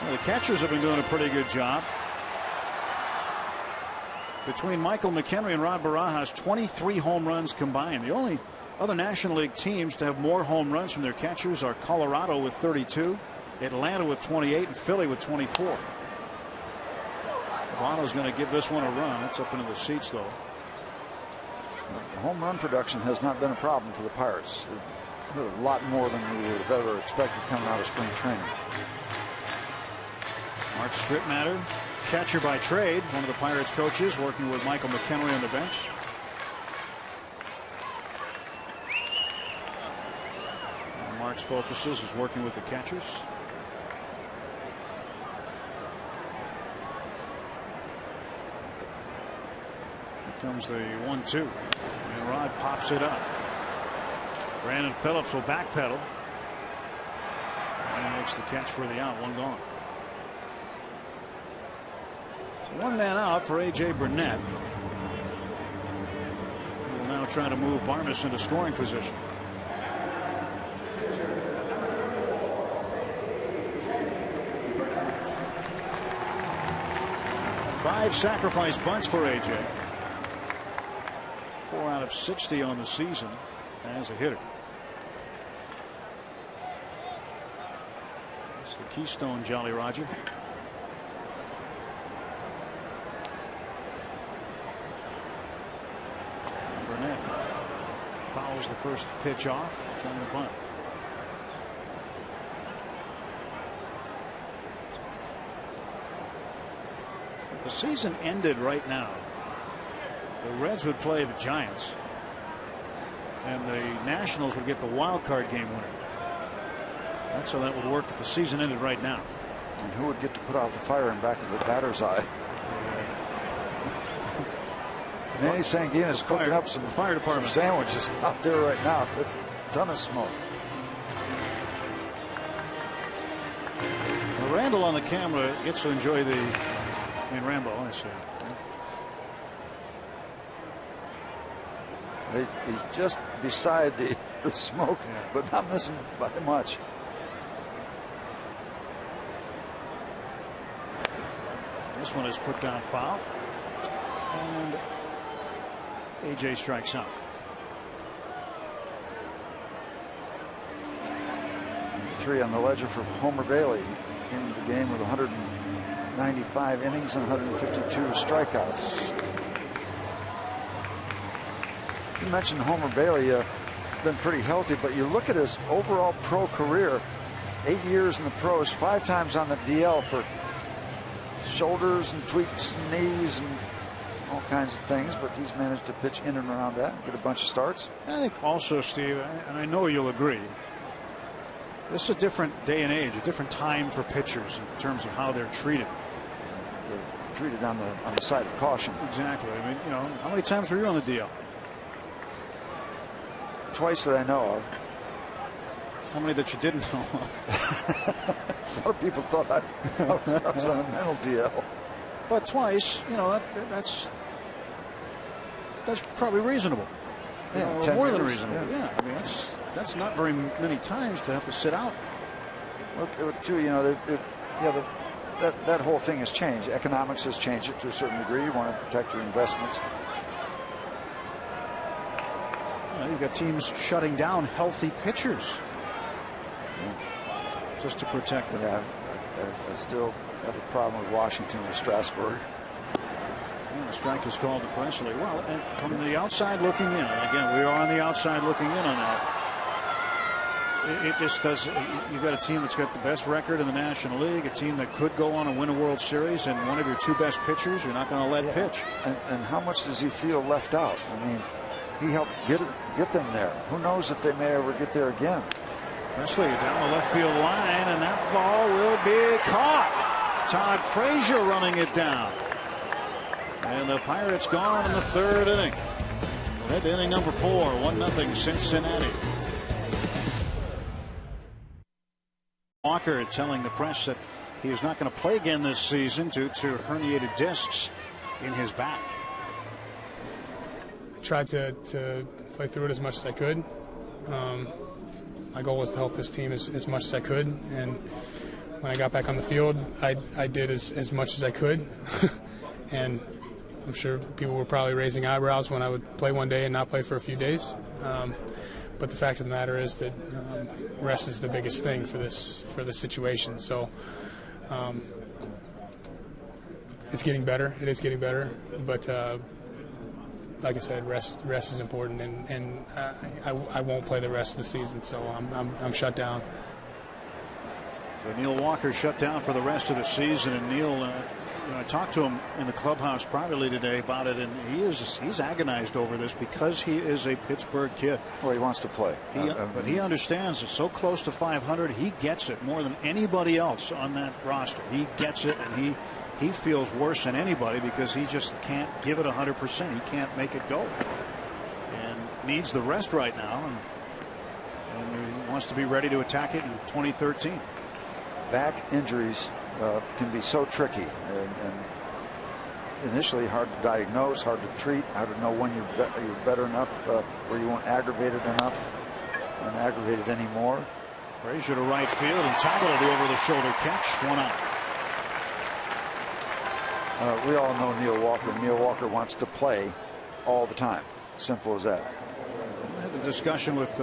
well, the catchers have been doing a pretty good job. Between Michael McHenry and Rod Barajas, 23 home runs combined. The only other National League teams to have more home runs from their catchers are Colorado with 32, Atlanta with 28, and Philly with 24. Bono's going to give this one a run. It's up into the seats, though. The home run production has not been a problem for the Pirates. They're a lot more than we would have ever expected coming out of spring training. Mark Strittmatter, catcher by trade, one of the Pirates coaches, working with Michael McHenry on the bench. And Mark's focuses is working with the catchers. Comes the 1-2, and Rod pops it up. Brandon Phillips will backpedal, and he makes the catch for the out. One gone. So 1 man out for A.J. Burnett. He will now try to move Barmes into scoring position. Five sacrifice bunts for A.J. 4 out of 60 on the season as a hitter. It's the Keystone Jolly Roger. Burnett fouls the first pitch off, trying to bunt. If the season ended right now, the Reds would play the Giants, and the Nationals would get the wild card game winner. That's how that would work if the season ended right now. And who would get to put out the fire in back of the batter's eye? Manny Sanguina is cooking up some fire department sandwiches out there right now. It's a ton of smoke. Well, Randall on the camera gets to enjoy Rambo, I see. He's just beside the smoke, but not missing by much. This one is put down foul, and A.J. strikes out. And 3 on the ledger for Homer Bailey. He came into the game with 195 innings and 152 strikeouts. You mentioned Homer Bailey, been pretty healthy, but you look at his overall pro career, 8 years in the pros, 5 times on the DL for shoulders and tweaks and knees and all kinds of things, but he's managed to pitch in and around that and get a bunch of starts. And I think also, Steve, and I know you'll agree, this is a different day and age, a different time for pitchers in terms of how they're treated. They're treated on the side of caution. Exactly. I mean, you know, how many times were you on the DL? Twice that I know of. How many that you didn't know of? A lot of people thought I was on a mental DL. But twice, you know, that's probably reasonable. Yeah, you know, more than years, reasonable. Yeah, I mean that's not very many times to have to sit out. Well, too, you know, that whole thing has changed. Economics has changed it to a certain degree. You want to protect your investments. You've got teams shutting down healthy pitchers just to protect them. Yeah, I still have a problem with Washington or Strasburg. And the strike is called to Presley. Well, and from the outside looking in, and again, we are on the outside looking in on that. It just does. You've got a team that's got the best record in the National League, a team that could go on and win a World Series, and one of your two best pitchers you're not going to let pitch. And how much does he feel left out? I mean, he helped get them there. Who knows if they may ever get there again? Presley down the left field line, and that ball will be caught. Todd Frazier running it down. And the Pirates gone in the third inning. Head to inning number 4, 1-0 Cincinnati. Walker telling the press that he is not going to play again this season due to herniated discs in his back. I tried to play through it as much as I could. My goal was to help this team as much as I could, and when I got back on the field, I did as much as I could. And I'm sure people were probably raising eyebrows when I would play one day and not play for a few days. But the fact of the matter is that rest is the biggest thing for this situation. So it's getting better. It is getting better. But like I said, rest is important, and I won't play the rest of the season. So I'm shut down. So Neil Walker shut down for the rest of the season, and Neil. I talked to him in the clubhouse privately today about it, and he's agonized over this because he is a Pittsburgh kid. Well, he wants to play. But he understands it's so close to 500. He gets it more than anybody else on that roster. He gets it, and he feels worse than anybody because he just can't give it 100%. He can't make it go, and needs the rest right now, and he wants to be ready to attack it in 2013. Back injuries can be so tricky, and initially hard to diagnose, hard to treat, hard to know when you're better enough, where you won't aggravate it enough and aggravate it anymore. Frazier to right field and tackled the over-the-shoulder catch. 1 out. We all know Neil Walker. Neil Walker wants to play all the time. Simple as that. I had a discussion with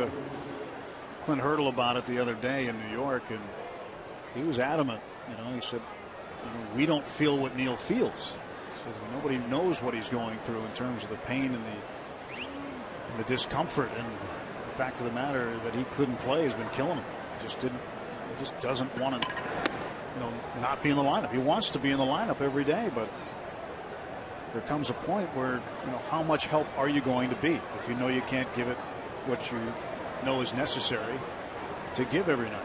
Clint Hurdle about it the other day in New York, and he was adamant. He said, we don't feel what Neil feels. He said, nobody knows what he's going through in terms of the pain and the discomfort, and the fact of the matter that he couldn't play has been killing him. He just doesn't want to, not be in the lineup. He wants to be in the lineup every day, but there comes a point where, how much help are you going to be if you know you can't give it what you know is necessary to give every night.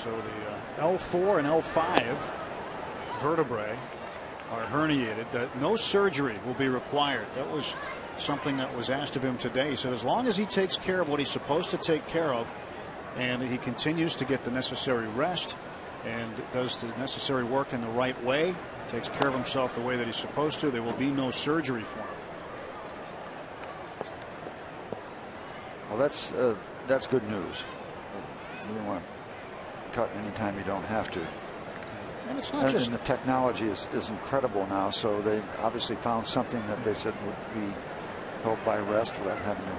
So the L4 and L5 vertebrae are herniated. No surgery will be required. That was something that was asked of him today. He said as long as he takes care of what he's supposed to take care of, and he continues to get the necessary rest and does the necessary work in the right way, takes care of himself the way that he's supposed to, there will be no surgery for him. Well, that's good news. You don't want to cut anytime you don't have to. And it's not just. And the technology is incredible now, so they obviously found something that they said would be held by rest without having to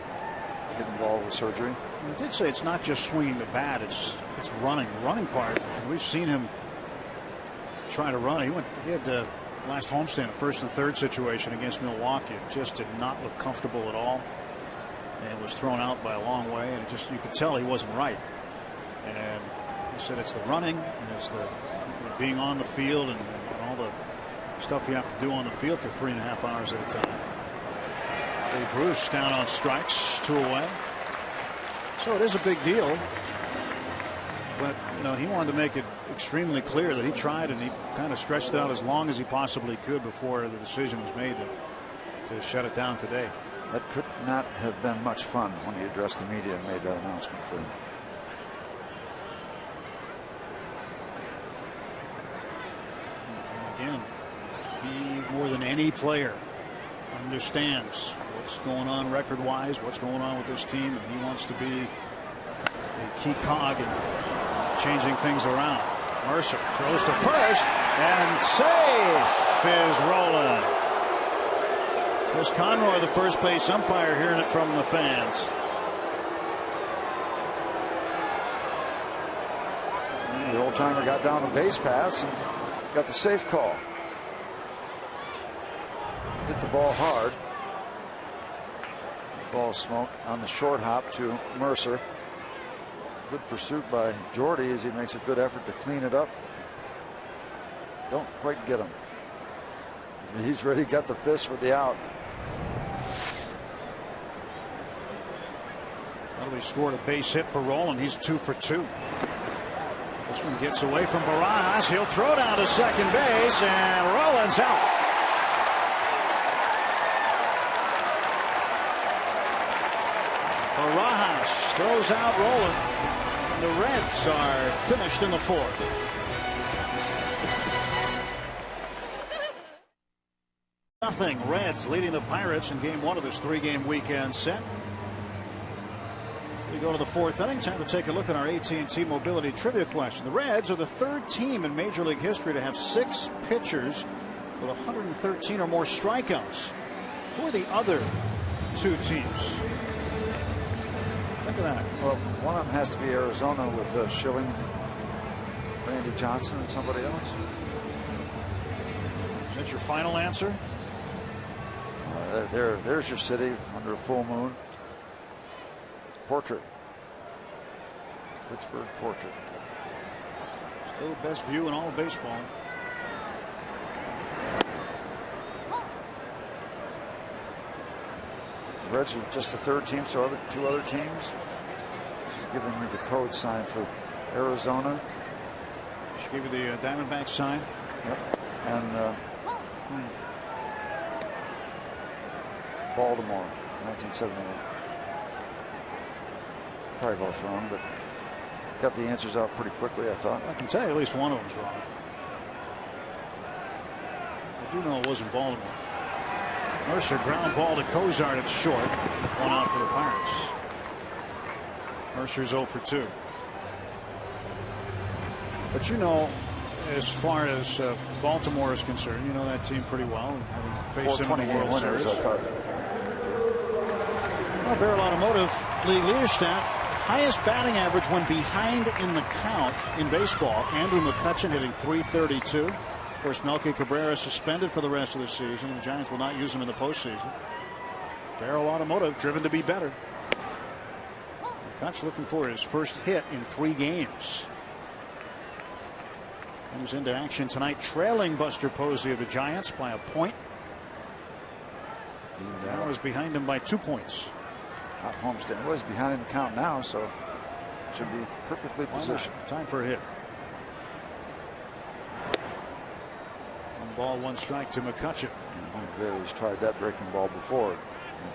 get involved with surgery. He did say it's not just swinging the bat, it's running. The running part, we've seen him try to run. He had the last homestand, first and third situation against Milwaukee. It just did not look comfortable at all, and was thrown out by a long way, and you could tell he wasn't right. And he said it's the running, and it's the being on the field, and all the stuff you have to do on the field for 3.5 hours at a time. Jay Bruce down on strikes, 2 away. So it is a big deal, but he wanted to make it extremely clear that he tried, and he kind of stretched it out as long as he possibly could before the decision was made to shut it down today. That could not have been much fun when he addressed the media and made that announcement for him. Again, he more than any player understands what's going on record-wise, what's going on with this team, and he wants to be a key cog in changing things around. Mercer throws to first, and safe is rolling. Chris Conroy, the first base umpire, hearing it from the fans. The old timer got down the base paths and got the safe call. hit the ball hard. Ball smoked on the short hop to Mercer. Good pursuit by Jordy as he makes a good effort to clean it up. Don't quite get him. He's ready, got the fist for the out. Well, he scored a base hit for Roland. He's 2 for 2. This one gets away from Barajas. He'll throw down to second base, and Roland's out. Barajas throws out Roland. The Reds are finished in the 4th. Nothing. Reds leading the Pirates in game 1 of this 3-game weekend set. We go to the 4th inning. Time to take a look at our AT&T Mobility Trivia question. The Reds are the 3rd team in Major League history to have 6 pitchers with 113 or more strikeouts. Who are the other 2 teams? Think of that. Well, one of them has to be Arizona with Schilling, Randy Johnson, and somebody else. Is that your final answer? There's your city under a full moon. Portrait. Pittsburgh portrait. Still the best view in all of baseball. The Reds are just the 3rd team, so 2 other teams. She's giving me the code sign for Arizona. She gave you the Diamondback sign. Yep. And Baltimore, 1971. Probably both wrong, but got the answers out pretty quickly, I thought. I can tell you at least one of them's wrong. I do know it wasn't Baltimore. Mercer ground ball to Cozart at short. 1 out for the Pirates. Mercer's 0 for 2. But you know, as far as Baltimore is concerned, you know that team pretty well. Having faced them in the World Series. I thought. Well, Barrel Automotive League leader stat. Highest batting average when behind in the count in baseball. Andrew McCutchen hitting .332. Of course, Melky Cabrera suspended for the rest of the season. The Giants will not use him in the postseason. Barrel Automotive driven to be better. McCutchen looking for his first hit in 3 games. Comes into action tonight, trailing Buster Posey of the Giants by a point. Now is behind him by 2 points. Hot homestand was behind in the count now, so should be perfectly positioned. Time for a hit. 1 ball, 1 strike to McCutchen. He's tried that breaking ball before, and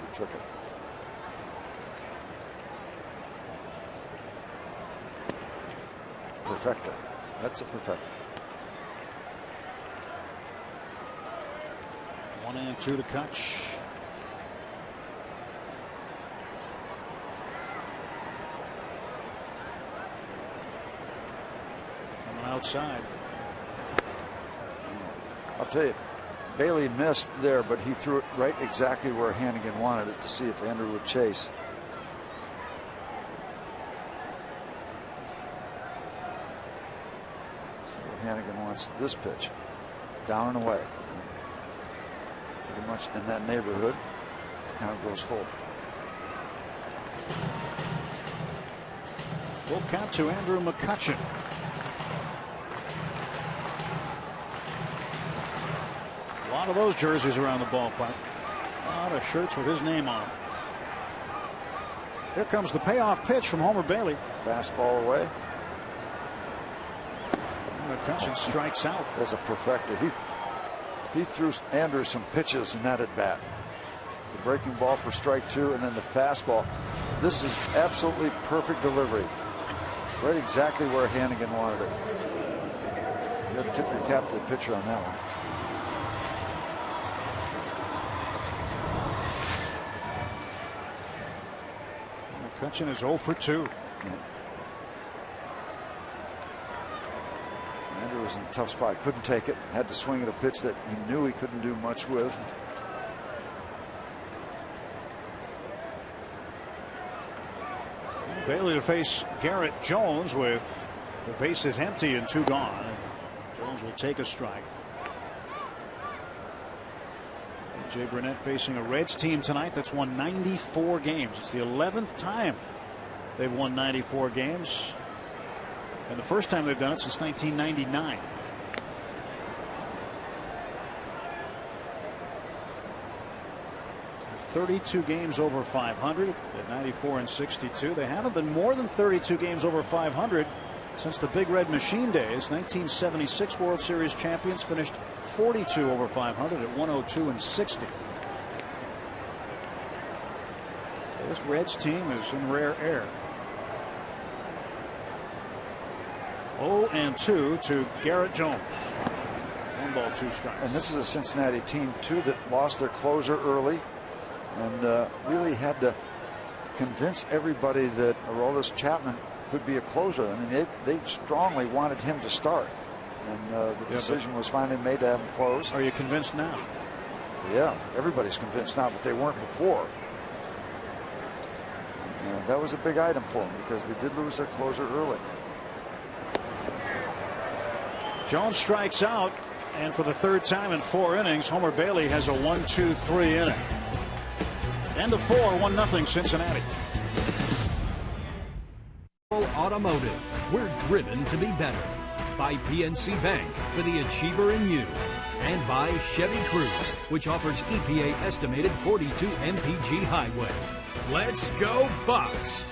he took it. Perfecta. That's a perfecta. 1 and 2 to Kutch. Coming outside. I'll tell you, Bailey missed there, but he threw it right exactly where Hannigan wanted it to see if Andrew would chase. So Hannigan wants this pitch. Down and away. Pretty much in that neighborhood. The count goes full. Full count to Andrew McCutchen. A lot of those jerseys around the ballpark. A lot of shirts with his name on them. Here comes the payoff pitch from Homer Bailey. Fastball away. McCutchen strikes out. That's a perfecta. He threw Andrew some pitches in that at bat. The breaking ball for strike 2, and then the fastball. This is absolutely perfect delivery. Right exactly where Hannigan wanted it. You have to tip your cap to the pitcher on that one. McCutchen is 0 for 2. Andrew was in a tough spot. Couldn't take it. Had to swing at a pitch that he knew he couldn't do much with. Bailey to face Garrett Jones with the bases empty and 2 gone. Jones will take a strike. A.J. Burnett facing a Reds team tonight that's won 94 games. It's the 11th time they've won 94 games. And the first time they've done it since 1999. They're 32 games over 500 at 94 and 62. They haven't been more than 32 games over 500 since the Big Red Machine days. 1976 World Series champions finished 42 over 500 at 102 and 60. This Reds team is in rare air. 0-2 to Garrett Jones. 1 ball, 2 strikes. And this is a Cincinnati team too that lost their closer early and really had to convince everybody that Aroldis Chapman could be a closer. I mean, they strongly wanted him to start, and the decision was finally made to have him close. Are you convinced now? Yeah, everybody's convinced now, but they weren't before. That was a big item for them because they did lose their closer early. Jones strikes out, and for the 3rd time in 4 innings, Homer Bailey has a 1-2-3 inning. End of 4, 1-0 Cincinnati. Automotive, we're driven to be better. By PNC Bank for the achiever in you. And by Chevy Cruise, which offers EPA estimated 42 mpg highway. Let's go Bucks!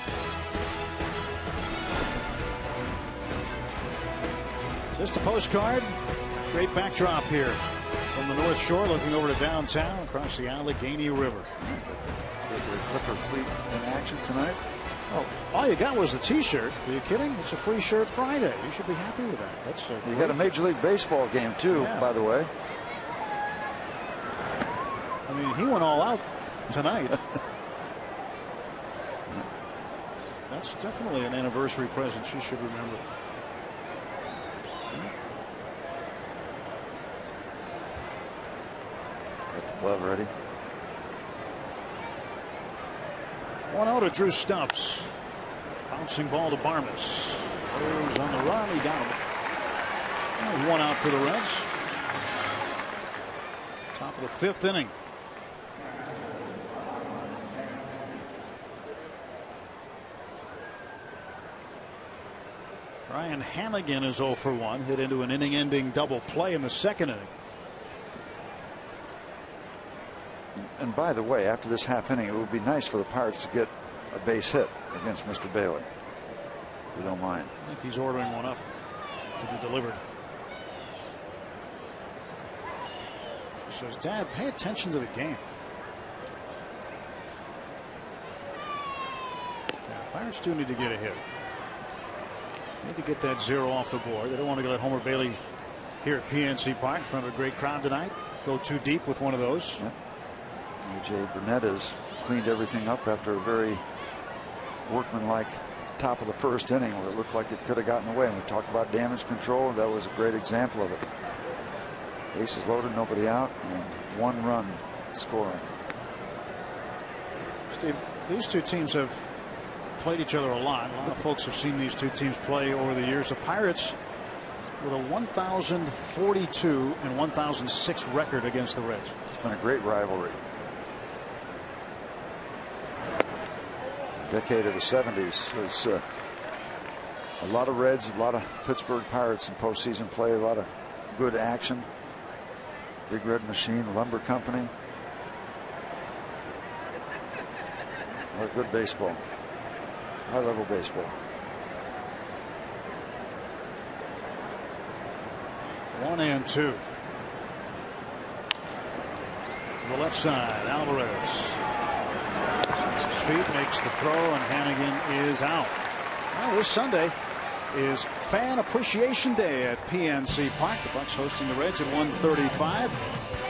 Just a postcard. Great backdrop here from the North Shore, looking over to downtown across the Allegheny River. Clipper fleet in action tonight. Oh, all you got was the T-shirt. Are you kidding? It's a free shirt Friday. You should be happy with that. That's you got a Major League Baseball game too, by the way. I mean, he went all out tonight. That's definitely an anniversary present she should remember. Got the glove ready. 1-0 to Drew Stubbs. Bouncing ball to Barnes. Goes on the run. He got him. 1 out for the Reds. Top of the 5th inning. Brian Hannigan is 0 for 1. Hit into an inning-ending double play in the 2nd inning. And by the way, after this half inning, it would be nice for the Pirates to get a base hit against Mr. Bailey. If you don't mind. I think he's ordering one up to be delivered. She says, Dad, pay attention to the game. Yeah, Pirates do need to get a hit. Need to get that 0 off the board. They don't want to let Homer Bailey here at PNC Park in front of a great crowd tonight go too deep with one of those. Yep. A.J. Burnett has cleaned everything up after a very workmanlike top of the 1st inning where it looked like it could have gotten away. And we talk about damage control. That was a great example of it. Bases loaded, nobody out, and 1 run scoring. Steve, these two teams have played each other a lot. A lot of folks have seen these two teams play over the years. The Pirates with a 1,042 and 1,006 record against the Reds. It's been a great rivalry. Decade of the 70s was a lot of Reds, a lot of Pittsburgh Pirates in postseason play, a lot of good action. Big Red Machine, Lumber Company. A lot of good baseball. High level baseball. 1-2 to the left side. Alvarez sets his feet, makes the throw, and Hannigan is out. Well, this Sunday is Fan Appreciation Day at PNC Park. The Bucks hosting the Reds at 1:35.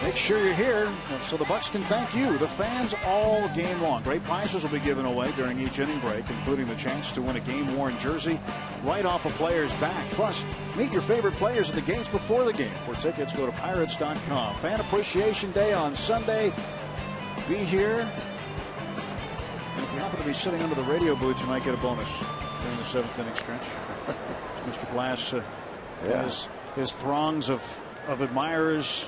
Make sure you're here so the Bucks can thank you, the fans, all game long. Great prizes will be given away during each inning break, including the chance to win a game-worn jersey right off a player's back. Plus, meet your favorite players at the games before the game. For tickets, go to Pirates.com. Fan Appreciation Day on Sunday. Be here. And if you happen to be sitting under the radio booth, you might get a bonus during the 7th inning stretch. Mr. Glass has his throngs of admirers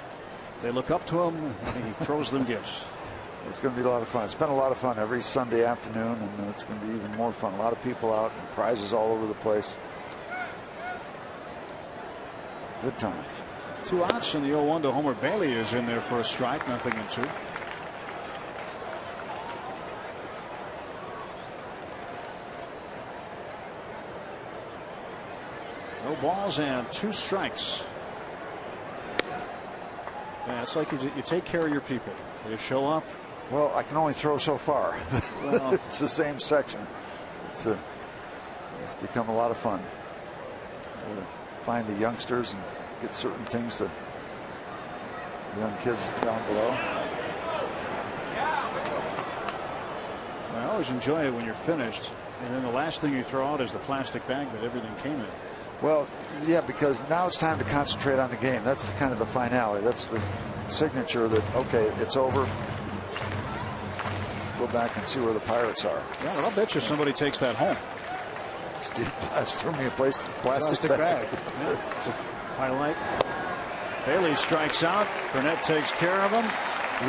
They look up to him and he throws them gifts. It's going to be a lot of fun. It's been a lot of fun every Sunday afternoon, and it's going to be even more fun. A lot of people out and prizes all over the place. Good time. 2 outs, and the 0-1 to Homer Bailey is in there for a strike. 0-2. No balls and 2 strikes. Yeah, it's like you take care of your people. They show up. Well, I can only throw so far. Well, it's the same section. It's become a lot of fun. To find the youngsters and get certain things to the young kids down below. I always enjoy it when you're finished, and then the last thing you throw out is the plastic bag that everything came in. Well, yeah, because now it's time to concentrate on the game. That's kind of the finale. That's the signature that, okay, it's over. Let's go back and see where the Pirates are. Yeah, but I'll bet you somebody takes that home. Steve Blass threw me a plastic bag. Yeah, it's a highlight. Bailey strikes out. Burnett takes care of him.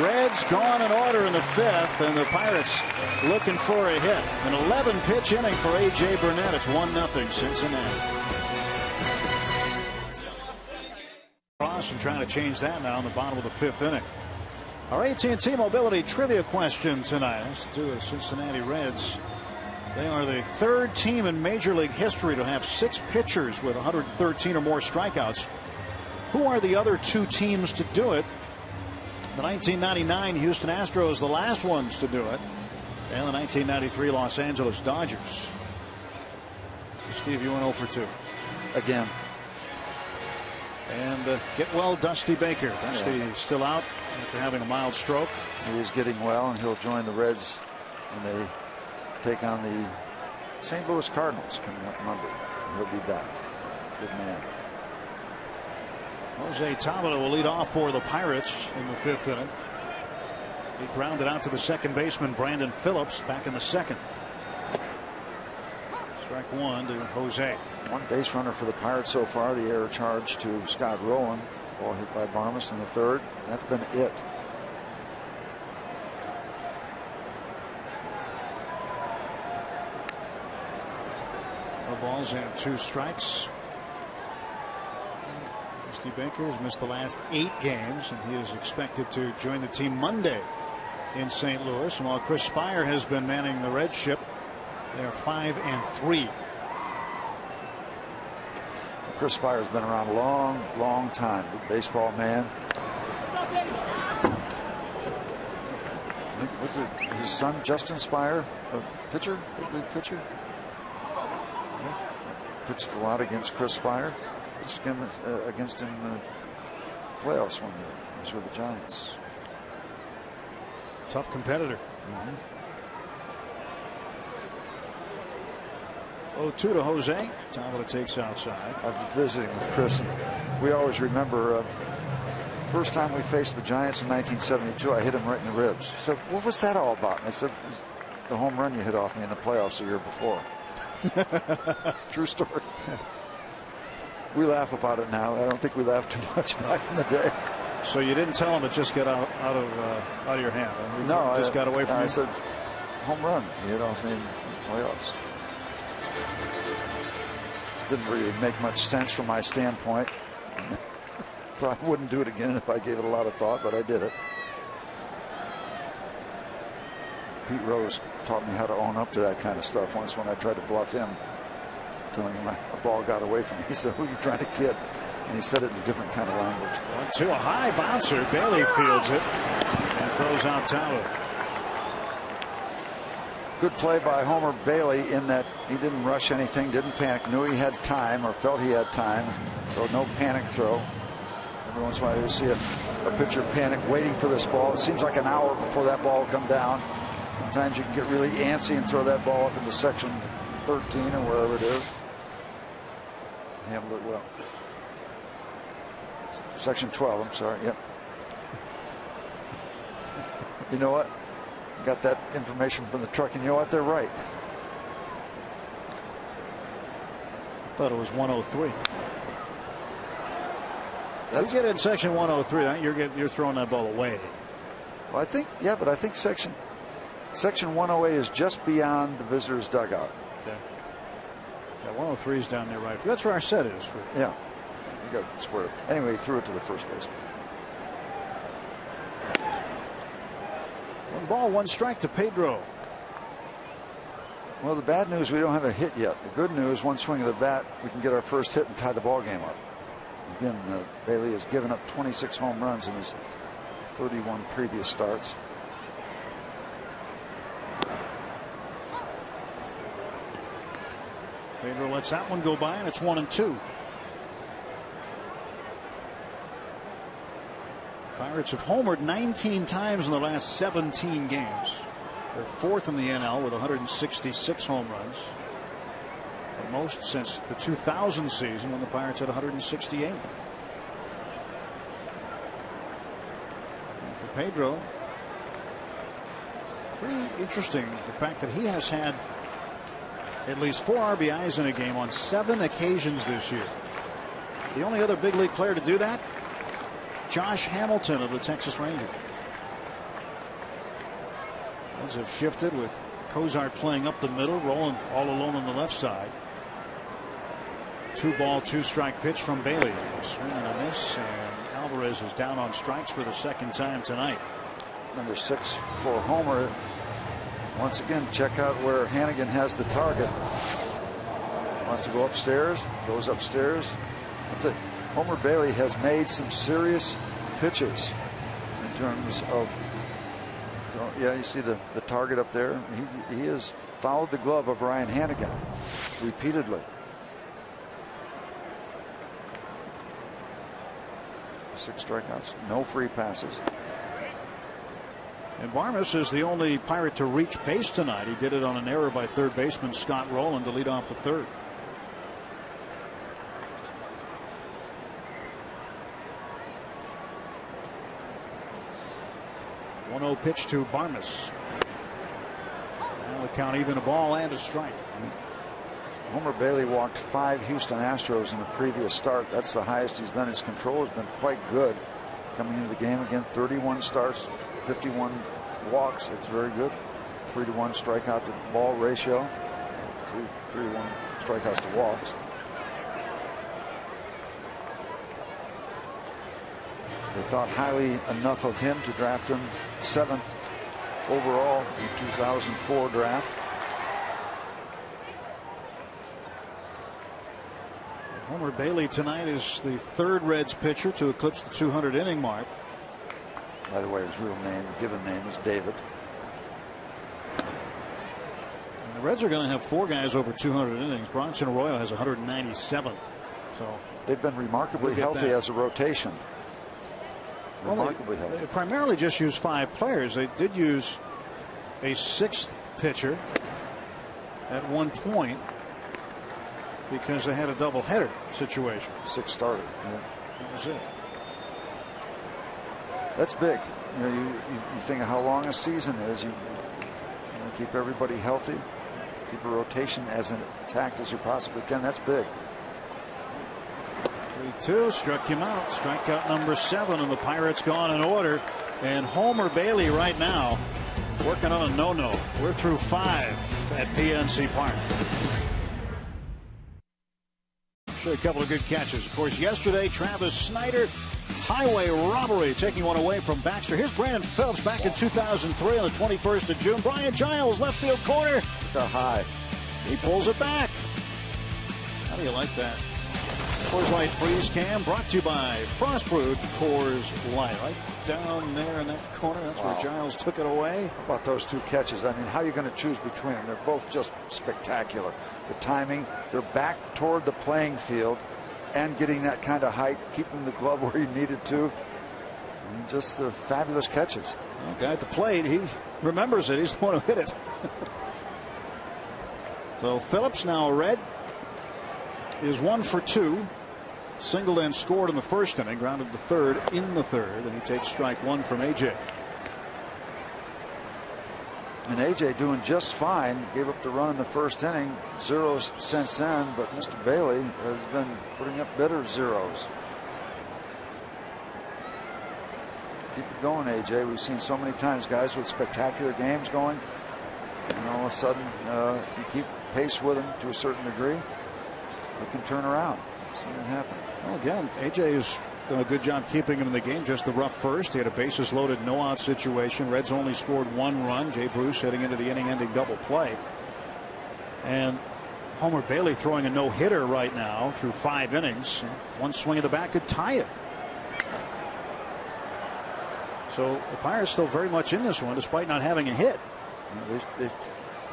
Reds gone in order in the 5th, and the Pirates looking for a hit. An 11-pitch inning for A.J. Burnett. It's 1-0 Cincinnati. And trying to change that now in the bottom of the 5th inning. Our AT&T Mobility trivia question tonight has to do with Cincinnati Reds. They are the 3rd team in Major League history to have 6 pitchers with 113 or more strikeouts. Who are the other 2 teams to do it? The 1999 Houston Astros, the last ones to do it, and the 1993 Los Angeles Dodgers. Steve, you went 0 for 2 again. And get well, Dusty Baker. Dusty still out after having a mild stroke. He is getting well, and he'll join the Reds when they take on the St. Louis Cardinals coming up Monday. He'll be back. Good man. Jose Tabata will lead off for the Pirates in the 5th inning. He grounded out to the second baseman Brandon Phillips back in the 2nd. Strike 1 to Jose. 1 base runner for the Pirates so far. The error charge to Scott Rowland. Ball hit by Barmas in the 3rd. That's been it. No balls and 2 strikes. Dusty Baker has missed the last 8 games, and he is expected to join the team Monday in St. Louis. And while Chris Spire has been manning the Red ship, they are 5-3. Chris Spire's been around a long time. Good baseball man. I think, was it his son Justin Spire, a pitcher, big league pitcher? Yeah. Pitched a lot against Chris Spire. Pitched against him in the playoffs one year. He was with the Giants. Tough competitor. 0-2 to Jose. Tabata takes outside. I've been visiting with Chris, and we always remember first time we faced the Giants in 1972. I hit him right in the ribs. He said, "What was that all about?" And I said, "The home run you hit off me in the playoffs the year before." True story. We laugh about it now. I don't think we laughed too much back in the day. So you didn't tell him it just got out of your hand? No, it just got away from you. I said, "Home run you hit off me in the playoffs." Didn't really make much sense from my standpoint. Probably wouldn't do it again if I gave it a lot of thought, but I did it. Pete Rose taught me how to own up to that kind of stuff once when I tried to bluff him, telling him a ball got away from me. He said, "Who are you trying to kid?" And he said it in a different kind of language. 1-2, a high bouncer. Bailey fields it and throws out Tabata. Good play by Homer Bailey in that he didn't rush anything, didn't panic, knew he had time or felt he had time. So no panic throw. Every once in a while you see a pitcher panic waiting for this ball. It seems like an hour before that ball will come down. Sometimes you can get really antsy and throw that ball up into section 13 or wherever it is. Handled it well. Section 12, I'm sorry. Yep. You know what? Got that information from the truck, and you know what? They're right. I thought it was 103. That's you get in section 103. You're throwing that ball away. Well, I think, yeah, but I think section 108 is just beyond the visitor's dugout. Okay. Yeah, 103 is down there, right? That's where our set is. Yeah, you got square. Anyway, he threw it to the first baseman. 1 ball, 1 strike to Pedro. Well, the bad news, we don't have a hit yet. The good news, 1 swing of the bat, we can get our first hit and tie the ball game up. Again, Bailey has given up 26 home runs in his 31 previous starts. Pedro lets that one go by, and it's 1-2. Pirates have homered 19 times in the last 17 games. They're 4th in the NL with 166 home runs. The most since the 2000 season when the Pirates had 168. And for Pedro, pretty interesting the fact that he has had at least 4 RBIs in a game on 7 occasions this year. The only other big league player to do that, Josh Hamilton of the Texas Rangers. Reds have shifted with Cozart playing up the middle, rolling all alone on the left side. 2 ball, 2 strike pitch from Bailey. Swing and a miss, and Alvarez is down on strikes for the 2nd time tonight. Number 6 for Homer. Once again, check out where Hannigan has the target. Wants to go upstairs, goes upstairs. Homer Bailey has made some serious pitches in terms of, so yeah, you see the target up there. He has fouled the glove of Ryan Hannigan repeatedly. 6 strikeouts, no free passes. And Barmes is the only Pirate to reach base tonight. He did it on an error by third baseman Scott Rowland to lead off the 3rd. .1-0 pitch to Barmes. Now the count even, a ball and a strike. Homer Bailey walked 5 Houston Astros in the previous start. That's the highest he's been. His control has been quite good coming into the game. Again, 31 starts, 51 walks. It's very good. 3-to-1 strikeout to ball ratio. 3-to-1 strikeouts to walks. They thought highly enough of him to draft him 7th overall in 2004 draft. Homer Bailey tonight is the 3rd Reds pitcher to eclipse the 200 inning mark. By the way, his real name, given name, is David. And the Reds are going to have 4 guys over 200 innings. Bronson Arroyo has 197. So they've been remarkably healthy as a rotation. Remarkably healthy. They primarily just used 5 players. They did use a 6th pitcher at one point because they had a doubleheader situation. 6 started. Yeah. That was it. That's big. You know, you think of how long a season is. You want to keep everybody healthy, keep a rotation as intact as you possibly can. That's big. 3-2, struck him out. Strikeout number 7, and the Pirates gone in order. And Homer Bailey right now working on a no-no. We're through 5 at PNC Park. Show a couple of good catches. Of course, yesterday, Travis Snyder, highway robbery, taking one away from Baxter. Here's Brandon Phillips back in 2003 on the 21st of June. Brian Giles, left field corner. It's a high. He pulls it back. How do you like that? Coors Light Freeze Cam brought to you by Frostbrewed Coors Light. Right down there in that corner. That's where Giles took it away. How about those 2 catches? I mean, how are you going to choose between them? They're both just spectacular. The timing, they're back toward the playing field and getting that kind of height, keeping the glove where he needed to. And just fabulous catches. The guy at the plate, he remembers it. He's the one who hit it. So Phillips, now a Red, is 1 for 2. Singled and scored in the 1st inning, grounded the 3rd in the 3rd, and he takes strike 1 from AJ. And AJ doing just fine. Gave up the run in the 1st inning. 0s since then, but Mr. Bailey has been putting up better 0s. keep it going, AJ. We've seen so many times guys with spectacular games going, and all of a sudden, if you keep pace with them to a certain degree, it can turn around. See what happen. Well, again, AJ has done a good job keeping him in the game. Just the rough first. He had a bases loaded, no out situation. Reds only scored 1 run. Jay Bruce heading into the inning-ending double play. And Homer Bailey throwing a no-hitter right now through 5 innings. One swing of the bat could tie it. So the Pirates still very much in this one, despite not having a hit.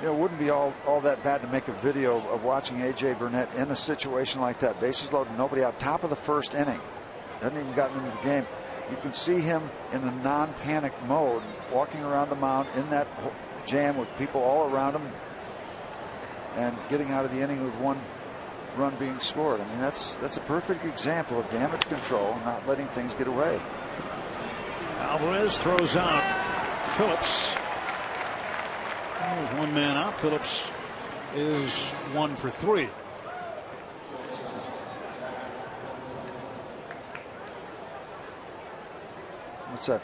It wouldn't be all that bad to make a video of watching A.J. Burnett in a situation like that. Bases loaded, nobody out, top of the first inning. Hasn't even gotten into the game. You can see him in a non-panic mode, walking around the mound in that jam with people all around him, and getting out of the inning with 1 run being scored. I mean, that's a perfect example of damage control, not letting things get away. Alvarez throws out Phillips. There's 1 man out. Phillips is 1 for 3. What's that?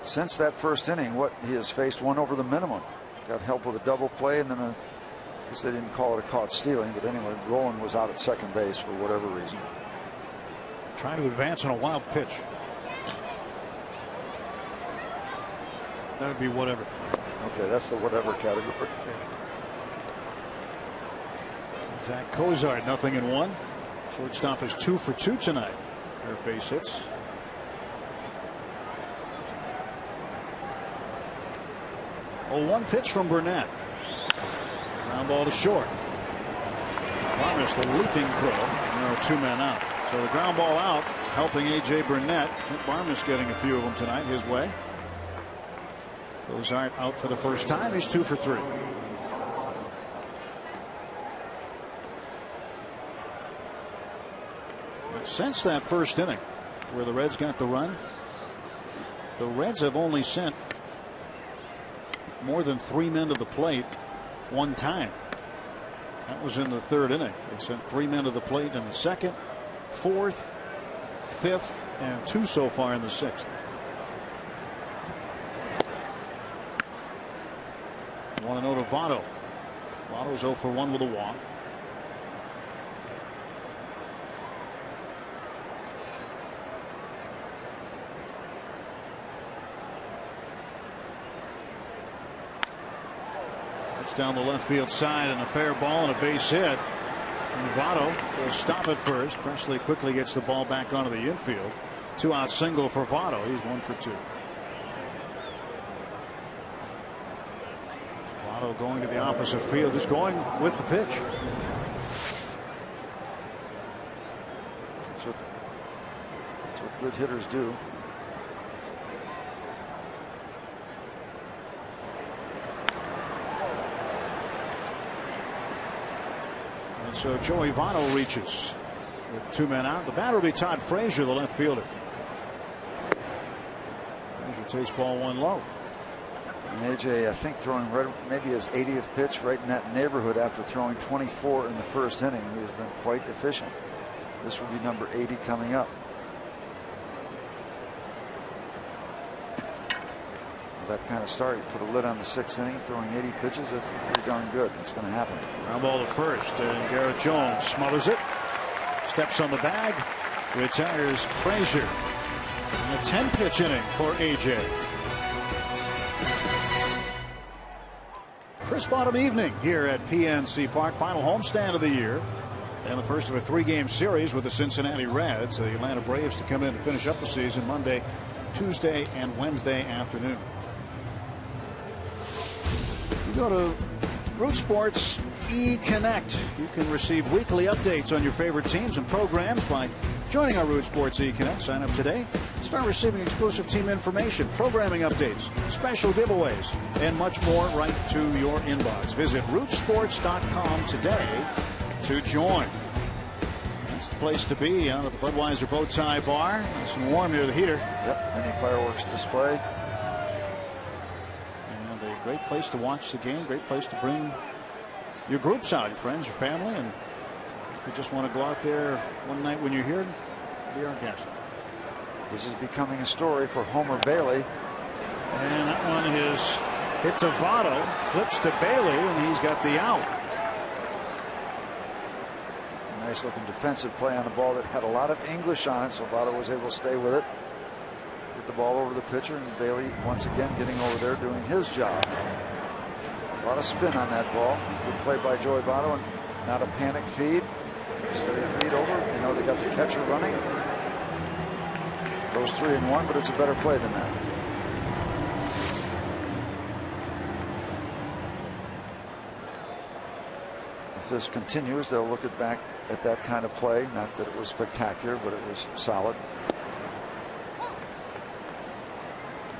Since that first inning, he has faced 1 over the minimum. Got help with a double play, and then I guess they didn't call it a caught stealing, but anyway, Roland was out at second base for whatever reason. Trying to advance on a wild pitch. That would be whatever. Okay, that's the whatever category. Zach Cozart, 0-1. Shortstop is 2 for 2 tonight. Pair of base hits. Oh, 1 pitch from Burnett. Ground ball to short. Vargas, the leaping throw. There are 2 men out. So the ground ball out, helping A.J. Burnett. Vargas getting a few of them tonight his way. Cozart out for the first time. He's 2 for 3. Since that first inning where the Reds got the run, the Reds have only sent more than 3 men to the plate 1 time. That was in the 3rd inning. They sent 3 men to the plate in the 2nd, 4th, 5th, and 2 so far in the 6th. 1-0 to Votto. Votto's 0 for 1 with a walk. It's down the left field side, and a fair ball and a base hit. And Votto will stop at first. Presley quickly gets the ball back onto the infield. 2-out single for Votto. He's 1 for 2. Votto going to the opposite field, just going with the pitch. That's what good hitters do. And so Joey Votto reaches with 2 men out. The batter will be Todd Frazier, the left fielder. Frazier takes ball 1 low. And AJ, I think, throwing maybe his 80th pitch right in that neighborhood after throwing 24 in the first inning. He has been quite efficient. This will be number 80 coming up. With that kind of start, you put a lid on the 6th inning, throwing 80 pitches. That's pretty darn good. It's going to happen. Ground ball to first, and Garrett Jones smothers it. Steps on the bag, retires Frazier. And a 10-pitch inning for AJ. Crisp autumn evening here at PNC Park. Final homestand of the year, and the first of a 3-game series with the Cincinnati Reds. The Atlanta Braves to come in to finish up the season Monday, Tuesday, and Wednesday afternoon. You go to Root Sports eConnect. You can receive weekly updates on your favorite teams and programs by joining our Root Sports eConnect. Sign up today. Start receiving exclusive team information, programming updates, special giveaways, and much more right to your inbox. Visit rootsports.com today to join. That's the place to be out at the Budweiser Bow Tie Bar. Nice and warm near the heater. Yep, any fireworks display. And a great place to watch the game, great place to bring your groups out, your friends, your family, and if you just want to go out there one night when you're here, be our guest. This is becoming a story for Homer Bailey. And that one is hit to Votto, flips to Bailey, and he's got the out. Nice looking defensive play on a ball that had a lot of English on it, so Votto was able to stay with it. Get the ball over the pitcher, and Bailey once again getting over there doing his job. A lot of spin on that ball. Good play by Joey Votto, and not a panic feed. Steady feed over. You know they got the catcher running. Goes 3-1, but it's a better play than that. If this continues, they'll look back at that kind of play. Not that it was spectacular, but it was solid.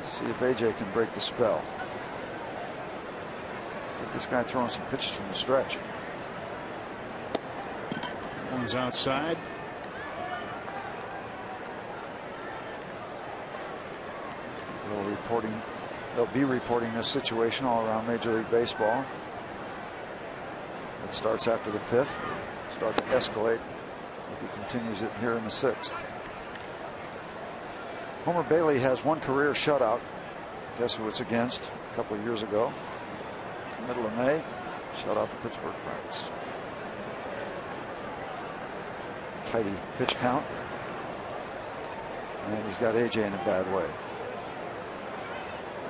See if AJ can break the spell. Get this guy throwing some pitches from the stretch. One's outside. They'll be reporting this situation all around Major League Baseball. It starts after the 5th. Start to escalate if he continues it here in the 6th. Homer Bailey has one career shutout. Guess who it's against? A couple of years ago, middle of May, shut out the Pittsburgh Pirates. Tidy pitch count, and he's got AJ in a bad way.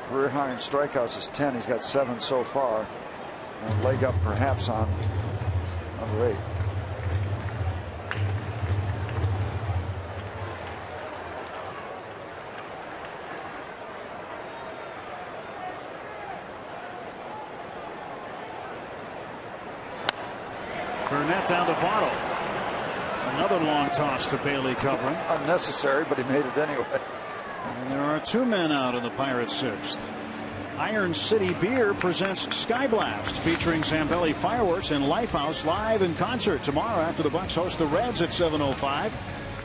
Career high in strikeouts is 10. He's got 7 so far, and a leg up perhaps on number 8. Burnett down to Votto. Another long toss to Bailey covering. Unnecessary, but he made it anyway. And there are 2 men out in the Pirates' 6th. Iron City Beer presents Sky Blast, featuring Zambelli Fireworks and Lifehouse live in concert tomorrow after the Bucks host the Reds at 7:05.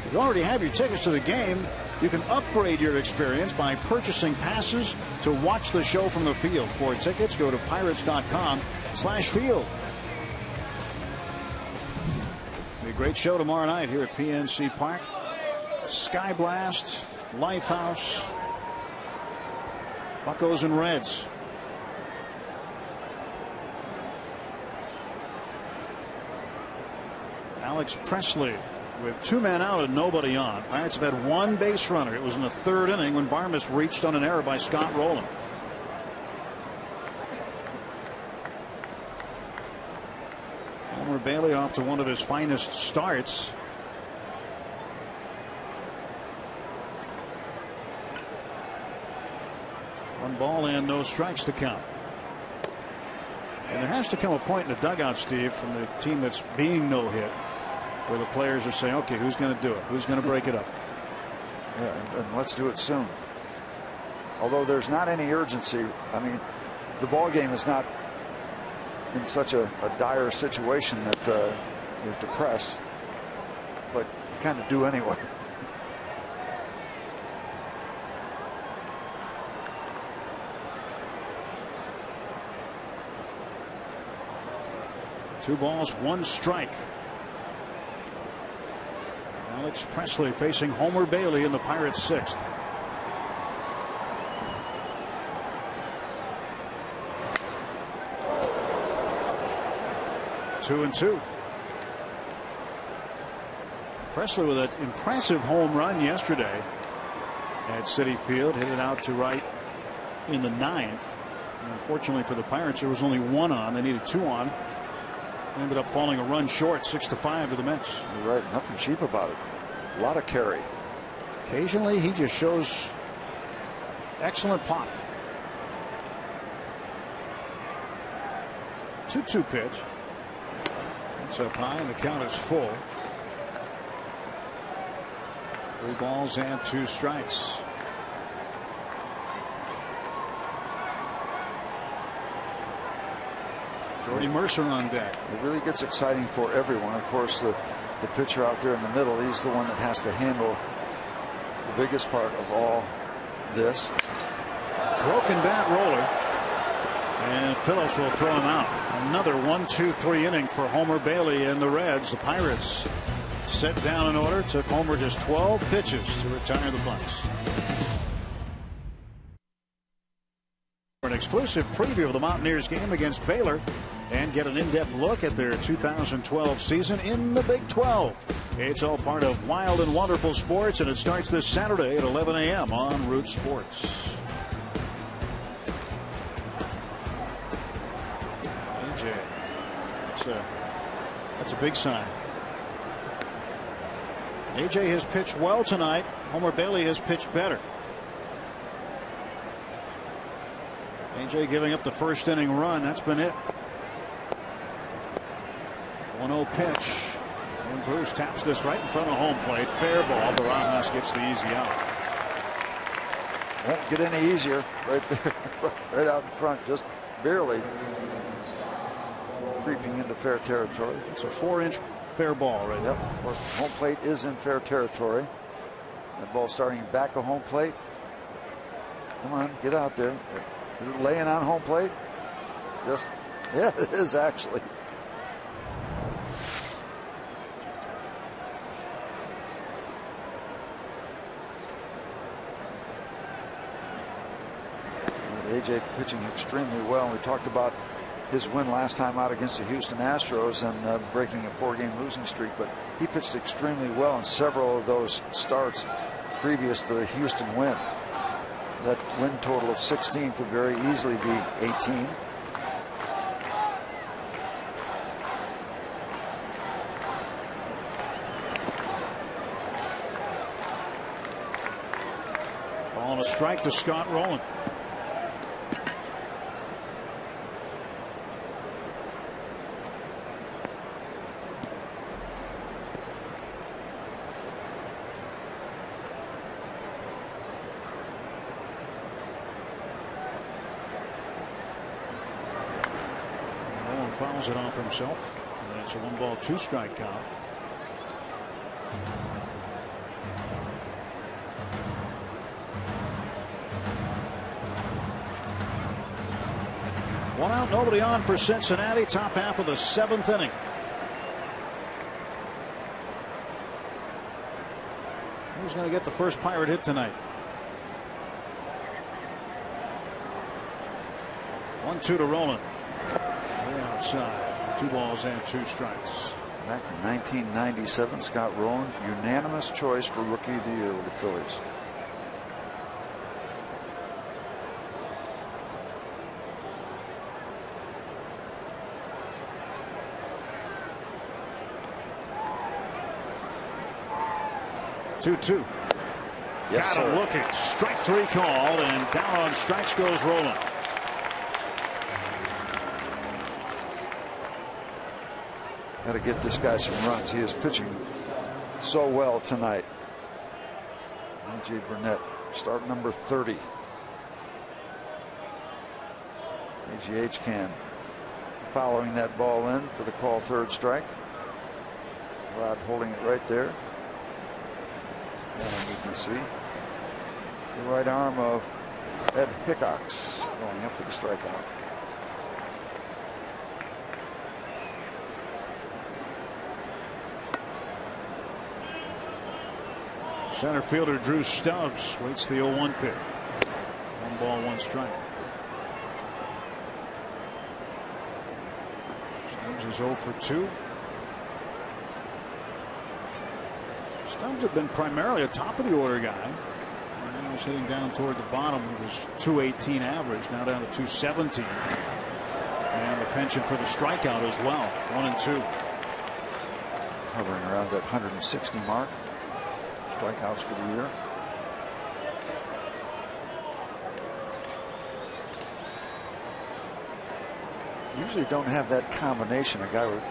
If you already have your tickets to the game, you can upgrade your experience by purchasing passes to watch the show from the field. For tickets, go to pirates.com/field. Be a great show tomorrow night here at PNC Park. Sky Blast, Lifehouse, Buccos and Reds. Alex Presley with 2 men out and nobody on. Pirates have had 1 base runner. It was in the 3rd inning when Barmes reached on an error by Scott Rowland. Homer Bailey off to one of his finest starts. One ball and no strikes to count. And there has to come a point in the dugout, Steve, from the team that's being no hit, where the players are saying, okay, who's going to do it? Who's going to break it up? Yeah, and let's do it soon. Although there's not any urgency. I mean, the ball game is not in such a dire situation that you have to press, but you kind of do anyway. Two balls, 1 strike. Alex Presley facing Homer Bailey in the Pirates' 6th. Two and 2. Presley with an impressive home run yesterday at Citi Field, hit it out to right in the 9th. And unfortunately for the Pirates, there was only 1 on. They needed 2 on. Ended up falling a run short, 6-5 to the Mets. You're right, nothing cheap about it. A lot of carry. Occasionally he just shows excellent pop. 2-2 pitch. It's up high and the count is full. 3 balls and 2 strikes. Jordy Mercer on deck. It really gets exciting for everyone. Of course, the pitcher out there in the middle, he's the one that has to handle the biggest part of all this. Broken bat roller. And Phillips will throw him out. Another 1-2-3 inning for Homer Bailey and the Reds. The Pirates set down in order. Took Homer just 12 pitches to retire the bunts. For an exclusive preview of the Mountaineers game against Baylor and get an in-depth look at their 2012 season in the Big 12. It's all part of Wild and Wonderful Sports, and it starts this Saturday at 11 a.m. on Root Sports. AJ, that's a big sign. AJ has pitched well tonight. Homer Bailey has pitched better. AJ giving up the first inning run. That's been it. 1-0 pitch. And Bruce taps this right in front of home plate. Fair ball. Barajas gets the easy out. Won't get any easier right there. Right out in front. Just barely creeping into fair territory. It's a 4-inch fair ball right there. Yep. Home plate is in fair territory. That ball starting back of home plate. Come on, get out there. Is it laying on home plate? Just, yeah, it is actually. AJ pitching extremely well. We talked about his win last time out against the Houston Astros and breaking a 4-game losing streak, but he pitched extremely well in several of those starts previous to the Houston win. That win total of 16 could very easily be 18. Ball and a strike to Scott Rowland. Fouls it off himself. And it's a 1-ball, 2-strike count. One out, nobody on for Cincinnati. Top half of the 7th inning. Who's going to get the first Pirate hit tonight? 1-2 to Rowland. Outside. 2 balls and 2 strikes. Back in 1997, Scott Rowland, unanimous choice for Rookie of the Year with the Phillies. Two. Yes, got him looking. Strike 3 called, and down on strikes goes Rowland. Got to get this guy some runs. He is pitching so well tonight. A.J. Burnett, start number 30. A.G.H. can following that ball in for the call, 3rd strike. Rod holding it right there. And you can see the right arm of Ed Hickox going up for the strikeout. Center fielder Drew Stubbs waits the 0-1 pitch. 1 ball, 1 strike. Stubbs is 0 for 2. Stubbs had been primarily a top of the order guy. And now he's hitting down toward the bottom with his .218 average, now down to .217. And the penchant for the strikeout as well. 1 and 2. Hovering around that 160 mark. Strikeouts for the year. Usually don't have that combination, a guy with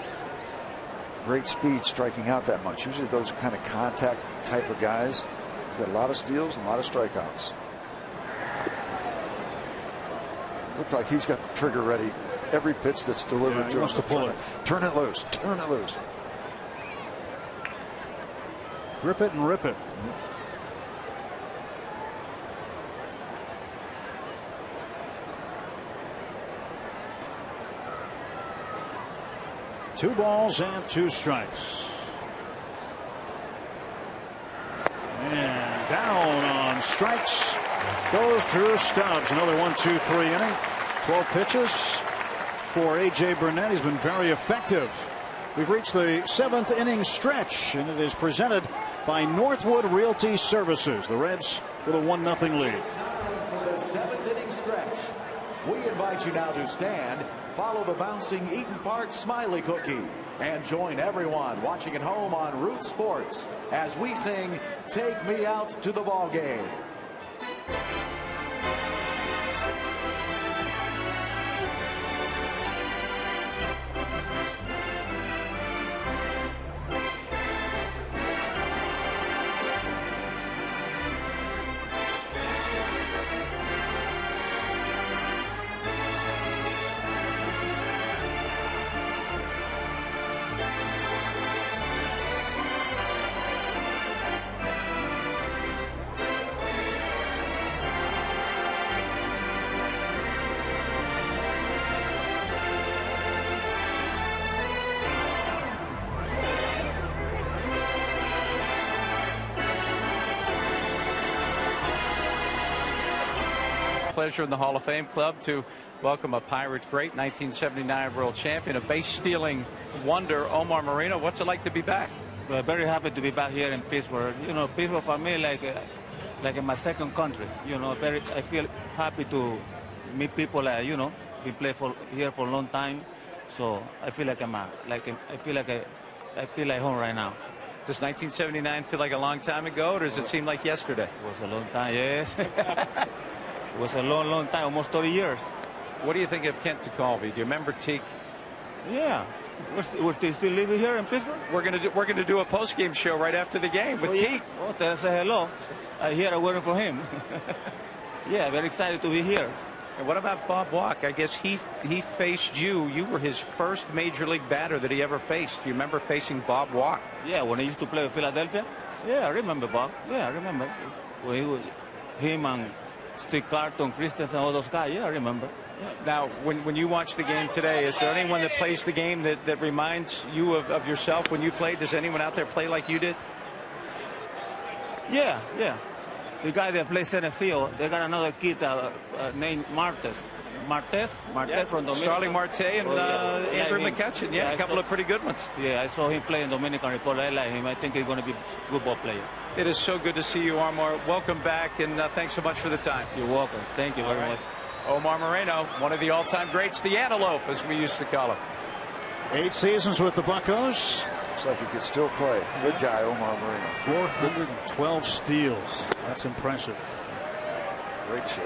great speed striking out that much. Usually those kind of contact type of guys. He's got a lot of steals and a lot of strikeouts. Looks like he's got the trigger ready every pitch that's delivered to him. To pull it. Turn it loose. Turn it loose. Grip it and rip it. Two balls and 2 strikes. strikes goes Drew Stubbs. Another 1-2-3 inning. 12 pitches for A.J. Burnett. He's been very effective. We've reached the 7th inning stretch, and it is presented by Northwood Realty Services. The Reds with a 1-0 lead. For the 7th inning stretch, we invite you now to stand, follow the bouncing Eaton Park Smiley Cookie, and join everyone watching at home on Root Sports as we sing "Take Me Out to the Ball Game." Pleasure in the Hall of Fame club to welcome a Pirates great, 1979 world champion, a base-stealing wonder, Omar Moreno. What's it like to be back? Well, very happy to be back here in Pittsburgh. You know, Pittsburgh for me like in my second country. You know, I feel happy to meet people. You know, we play here for a long time, so I feel like I feel like home right now. Does 1979 feel like a long time ago, or does it seem like yesterday? It was a long time, yes. It was a long time, almost 30 years. What do you think of Kent Tekulve? Do you remember Teak? Yeah. We're still living here in Pittsburgh? We're gonna do a post-game show right after the game with Teak. Oh, tell us hello. I hear a word for him. Yeah, very excited to be here. And what about Bob Walk? I guess he faced you. You were his first major league batter that he ever faced. Do you remember facing Bob Walk? Yeah, when he used to play with Philadelphia. Yeah, I remember Bob. Yeah, I remember. When him and Steve Carton, Christensen, all those guys. Yeah, I remember. Yeah. Now, when you watch the game today, is there anyone that plays the game that reminds you of yourself when you played? Does anyone out there play like you did? Yeah. The guy that plays center field, they got another kid named Martes from Dominican. Starling Marte and Andrew McCutchen. Yeah, a couple of pretty good ones. Yeah, I saw him play in Dominican Republic. I like him. I think he's going to be a good ball player. It is so good to see you, Omar. Welcome back, and thanks so much for the time. You're welcome. Thank you very much. Omar Moreno, one of the all-time greats, the Antelope, as we used to call him. 8 seasons with the Buccos. Looks like he could still play. Good guy, Omar Moreno. 412 steals. That's impressive. Great shape.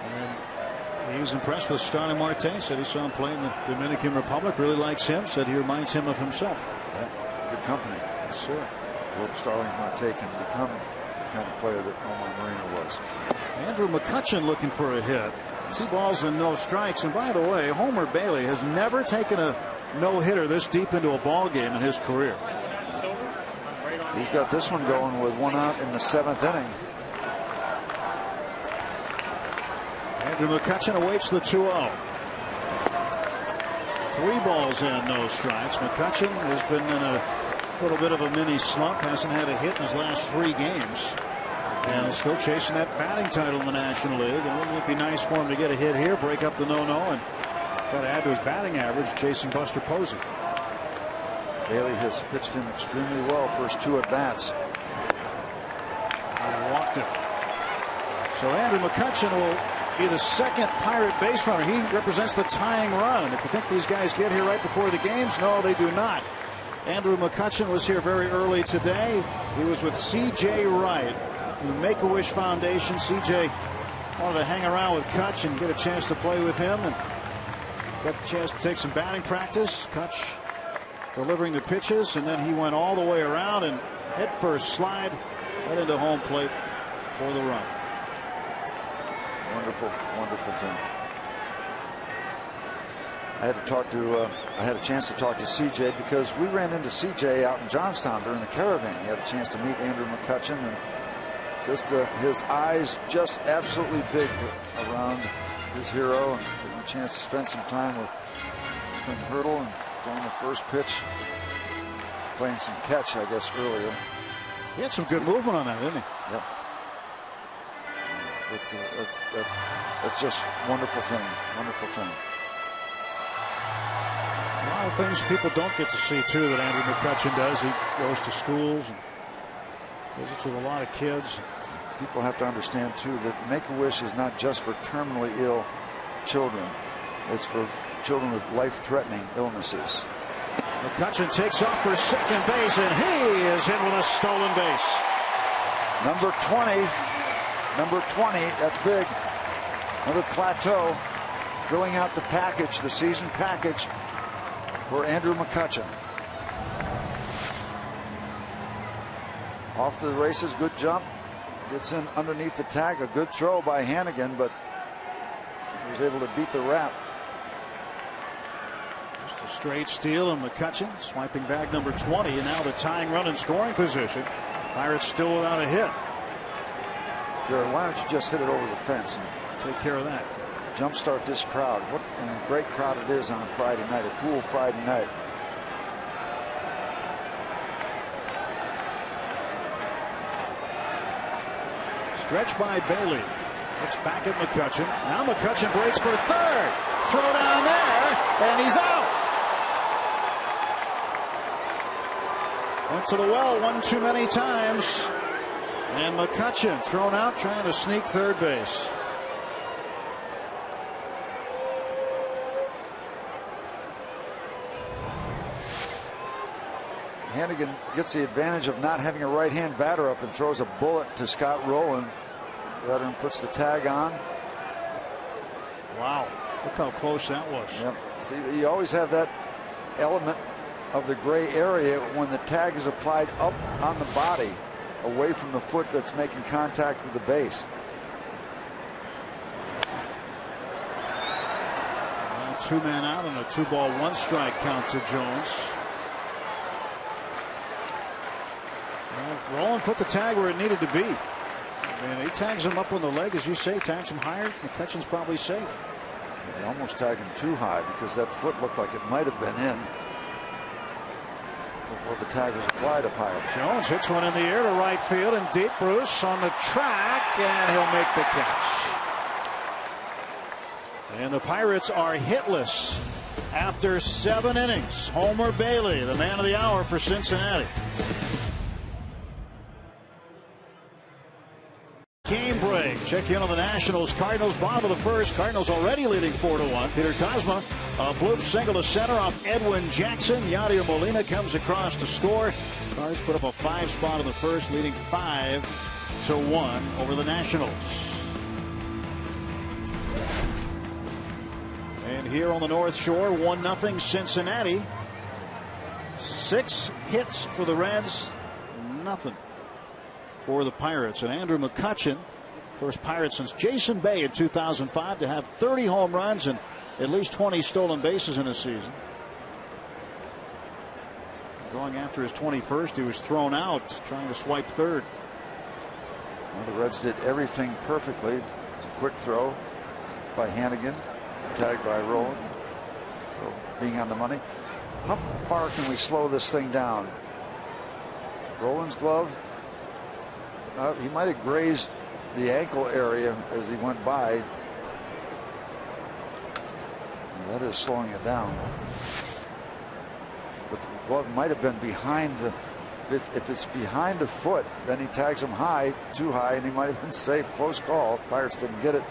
And he was impressed with Starling Marte. Said he saw him play in the Dominican Republic. Really likes him. Said he reminds him of himself. Yeah, good company. Yes, sir. Hope Starling Marte can become the kind of player that Omar Moreno was. Andrew McCutchen looking for a hit. 2 balls and no strikes. And by the way, Homer Bailey has never taken a no-hitter this deep into a ball game in his career. He's got this one going with 1 out in the 7th inning. Andrew McCutchen awaits the 2-0. 3 balls and no strikes. McCutchen has been in a little bit of a mini slump. Hasn't had a hit in his last 3 games. And is still chasing that batting title in the National League. And wouldn't it be nice for him to get a hit here, break up the no-no, and try to add to his batting average, chasing Buster Posey. Bailey has pitched him extremely well first 2 at-bats. Walked him. So Andrew McCutchen will be the 2nd Pirate base runner. He represents the tying run. And if you think these guys get here right before the games, no, they do not. Andrew McCutchen was here very early today. He was with C.J. Wright, the Make-A-Wish Foundation. C.J. wanted to hang around with Kutch and get a chance to play with him, and got the chance to take some batting practice. Kutch delivering the pitches, and then he went all the way around and headfirst slide right into home plate for the run. Wonderful, wonderful thing. I had a chance to talk to CJ because we ran into CJ out in Johnstown during the caravan. He had a chance to meet Andrew McCutchen, and just his eyes just absolutely big around his hero, and getting a chance to spend some time with him Hurdle and throwing the first pitch, playing some catch, I guess, earlier. He had some good movement on that, didn't he? Yep. That's just wonderful thing. Wonderful thing. A lot of things people don't get to see too that Andrew McCutchen does. He goes to schools and visits with a lot of kids. People have to understand too that Make-A-Wish is not just for terminally ill children. It's for children with life-threatening illnesses. McCutchen takes off for second base, and he is in with a stolen base. Number 20. Number 20. That's big. Another plateau. Filling out the package, the season package for Andrew McCutchen. Off to the races. Good jump. Gets in underneath the tag. A good throw by Hannigan, but he was able to beat the wrap. Just a straight steal, and McCutchen swiping bag number 20, and now the tying run in scoring position. Pirates still without a hit. Jared, why don't you just hit it over the fence and take care of that? Jumpstart this crowd. What a great crowd it is on a Friday night, a cool Friday night. Stretch by Bailey. Looks back at McCutchen. Now McCutchen breaks for third. Throw down there, and he's out. Went to the well one too many times. And McCutchen thrown out, trying to sneak third base. Hannigan gets the advantage of not having a right-hand batter up and throws a bullet to Scott Rowland. Veteran puts the tag on. Wow, look how close that was. Yep. See, you always have that element of the gray area when the tag is applied up on the body, away from the foot that's making contact with the base. Well, 2 men out and a 2-ball 1-strike count to Jones. Well, Rowland put the tag where it needed to be. And he tags him up on the leg, as you say, tags him higher. McCutchen's probably safe. He almost tagged him too high because that foot looked like it might have been in before the tag was applied up higher. Jones hits one in the air to right field, and deep. Bruce on the track, and he'll make the catch. And the Pirates are hitless after 7 innings. Homer Bailey, the man of the hour for Cincinnati. Game break. Check in on the Nationals. Cardinals bottom of the first. Cardinals already leading 4-1. Peter Cosma, a bloop single to center off Edwin Jackson. Yadier Molina comes across to score. Cards put up a 5 spot in the first, leading 5-1 over the Nationals. And here on the North Shore, 1-0 Cincinnati. 6 hits for the Reds, nothing for the Pirates. And Andrew McCutchen, first Pirate since Jason Bay in 2005 to have 30 home runs and at least 20 stolen bases in a season. Going after his 21st, he was thrown out trying to swipe third. Well, the Reds did everything perfectly. A quick throw by Hannigan, tagged by Rowland. So being on the money. How far can we slow this thing down? Rowland's glove. He might have grazed the ankle area as he went by. That is slowing it down. But the glove might have been behind the. If it's behind the foot, then he tags him high, too high, and he might have been safe. Close call. Pirates didn't get it.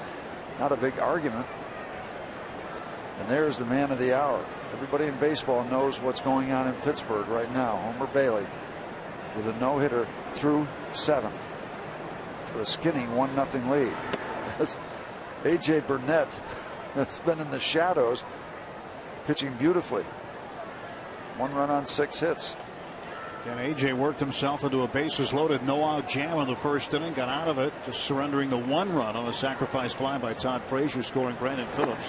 Not a big argument. And there's the man of the hour. Everybody in baseball knows what's going on in Pittsburgh right now. Homer Bailey with a no-hitter through 7. For a skinny 1-0 lead. A.J. Burnett has been in the shadows, pitching beautifully. 1 run on 6 hits. And A.J. worked himself into a bases loaded no-out jam in the first inning, got out of it, just surrendering the 1 run on a sacrifice fly by Todd Frazier, scoring Brandon Phillips.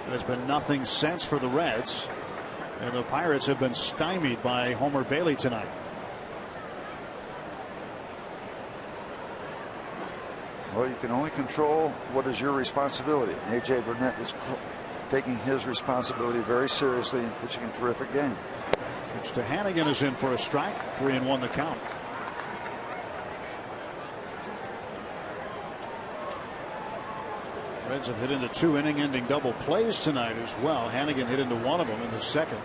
And it's been nothing since for the Reds, and the Pirates have been stymied by Homer Bailey tonight. Well, you can only control what is your responsibility. A.J. Burnett is taking his responsibility very seriously and pitching a terrific game. Pitch to Hannigan is in for a strike. 3-1 the count. Reds have hit into 2 inning-ending double plays tonight as well. Hannigan hit into one of them in the second.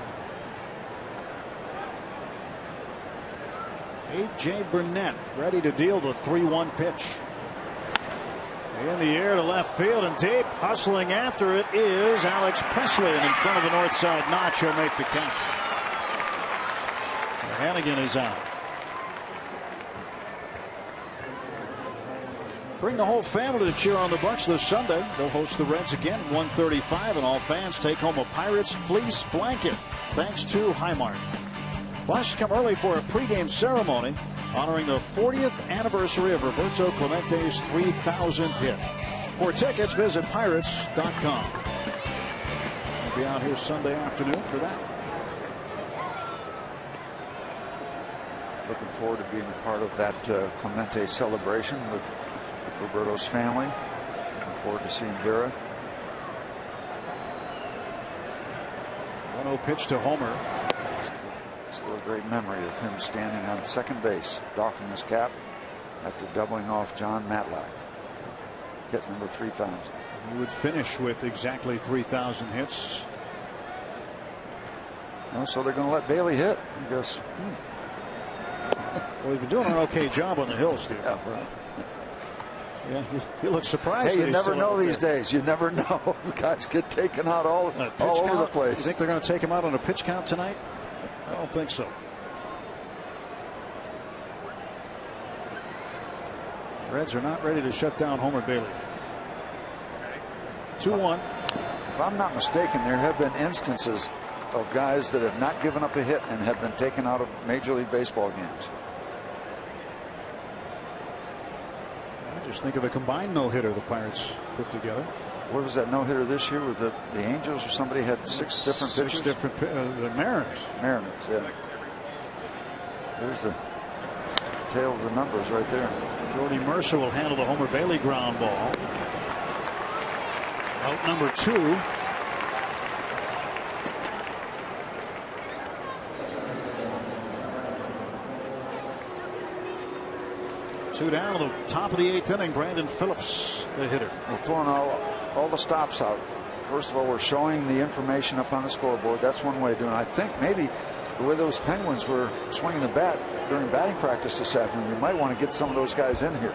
A.J. Burnett ready to deal the 3-1 pitch. In the air to left field and deep. Hustling after it is Alex Presley, and in front of the north side notch, he'll make the catch. Hannigan is out. Bring the whole family to cheer on the Bucs this Sunday. They'll host the Reds again at 1:35, and all fans take home a Pirates fleece blanket thanks to Highmark. Plus, come early for a pregame ceremony honoring the 40th anniversary of Roberto Clemente's 3,000th hit. For tickets, visit Pirates.com. We'll be out here Sunday afternoon for that. Looking forward to being a part of that Clemente celebration with Roberto's family. Looking forward to seeing Vera. 1-0 pitch to Homer. Still a great memory of him standing on second base, doffing his cap after doubling off John Matlack. Hit number 3,000. He would finish with exactly 3,000 hits. Oh, so they're going to let Bailey hit, I guess. Well, he's been doing an okay job on the hill, Steve. Yeah, right. Yeah, you look surprised. Hey, you never know these days. You never know. Guys get taken out all over the place. You think they're going to take him out on a pitch count tonight? I don't think so. Reds are not ready to shut down Homer Bailey. 2-1. If I'm not mistaken, there have been instances of guys that have not given up a hit and have been taken out of Major League Baseball games. I just think of the combined no-hitter the Pirates put together. What was that no-hitter this year with the Angels, or somebody had 6 different pitchers? 6 different the Mariners. Mariners, yeah. There's the tail of the numbers right there. Jordy Mercer will handle the Homer Bailey ground ball. Out number 2. Two down to the top of the 8th inning. Brandon Phillips, the hitter. We're pulling all the stops out. First of all, we're showing the information up on the scoreboard. That's one way of doing it. I think maybe the way those Penguins were swinging the bat during batting practice this afternoon, you might want to get some of those guys in here.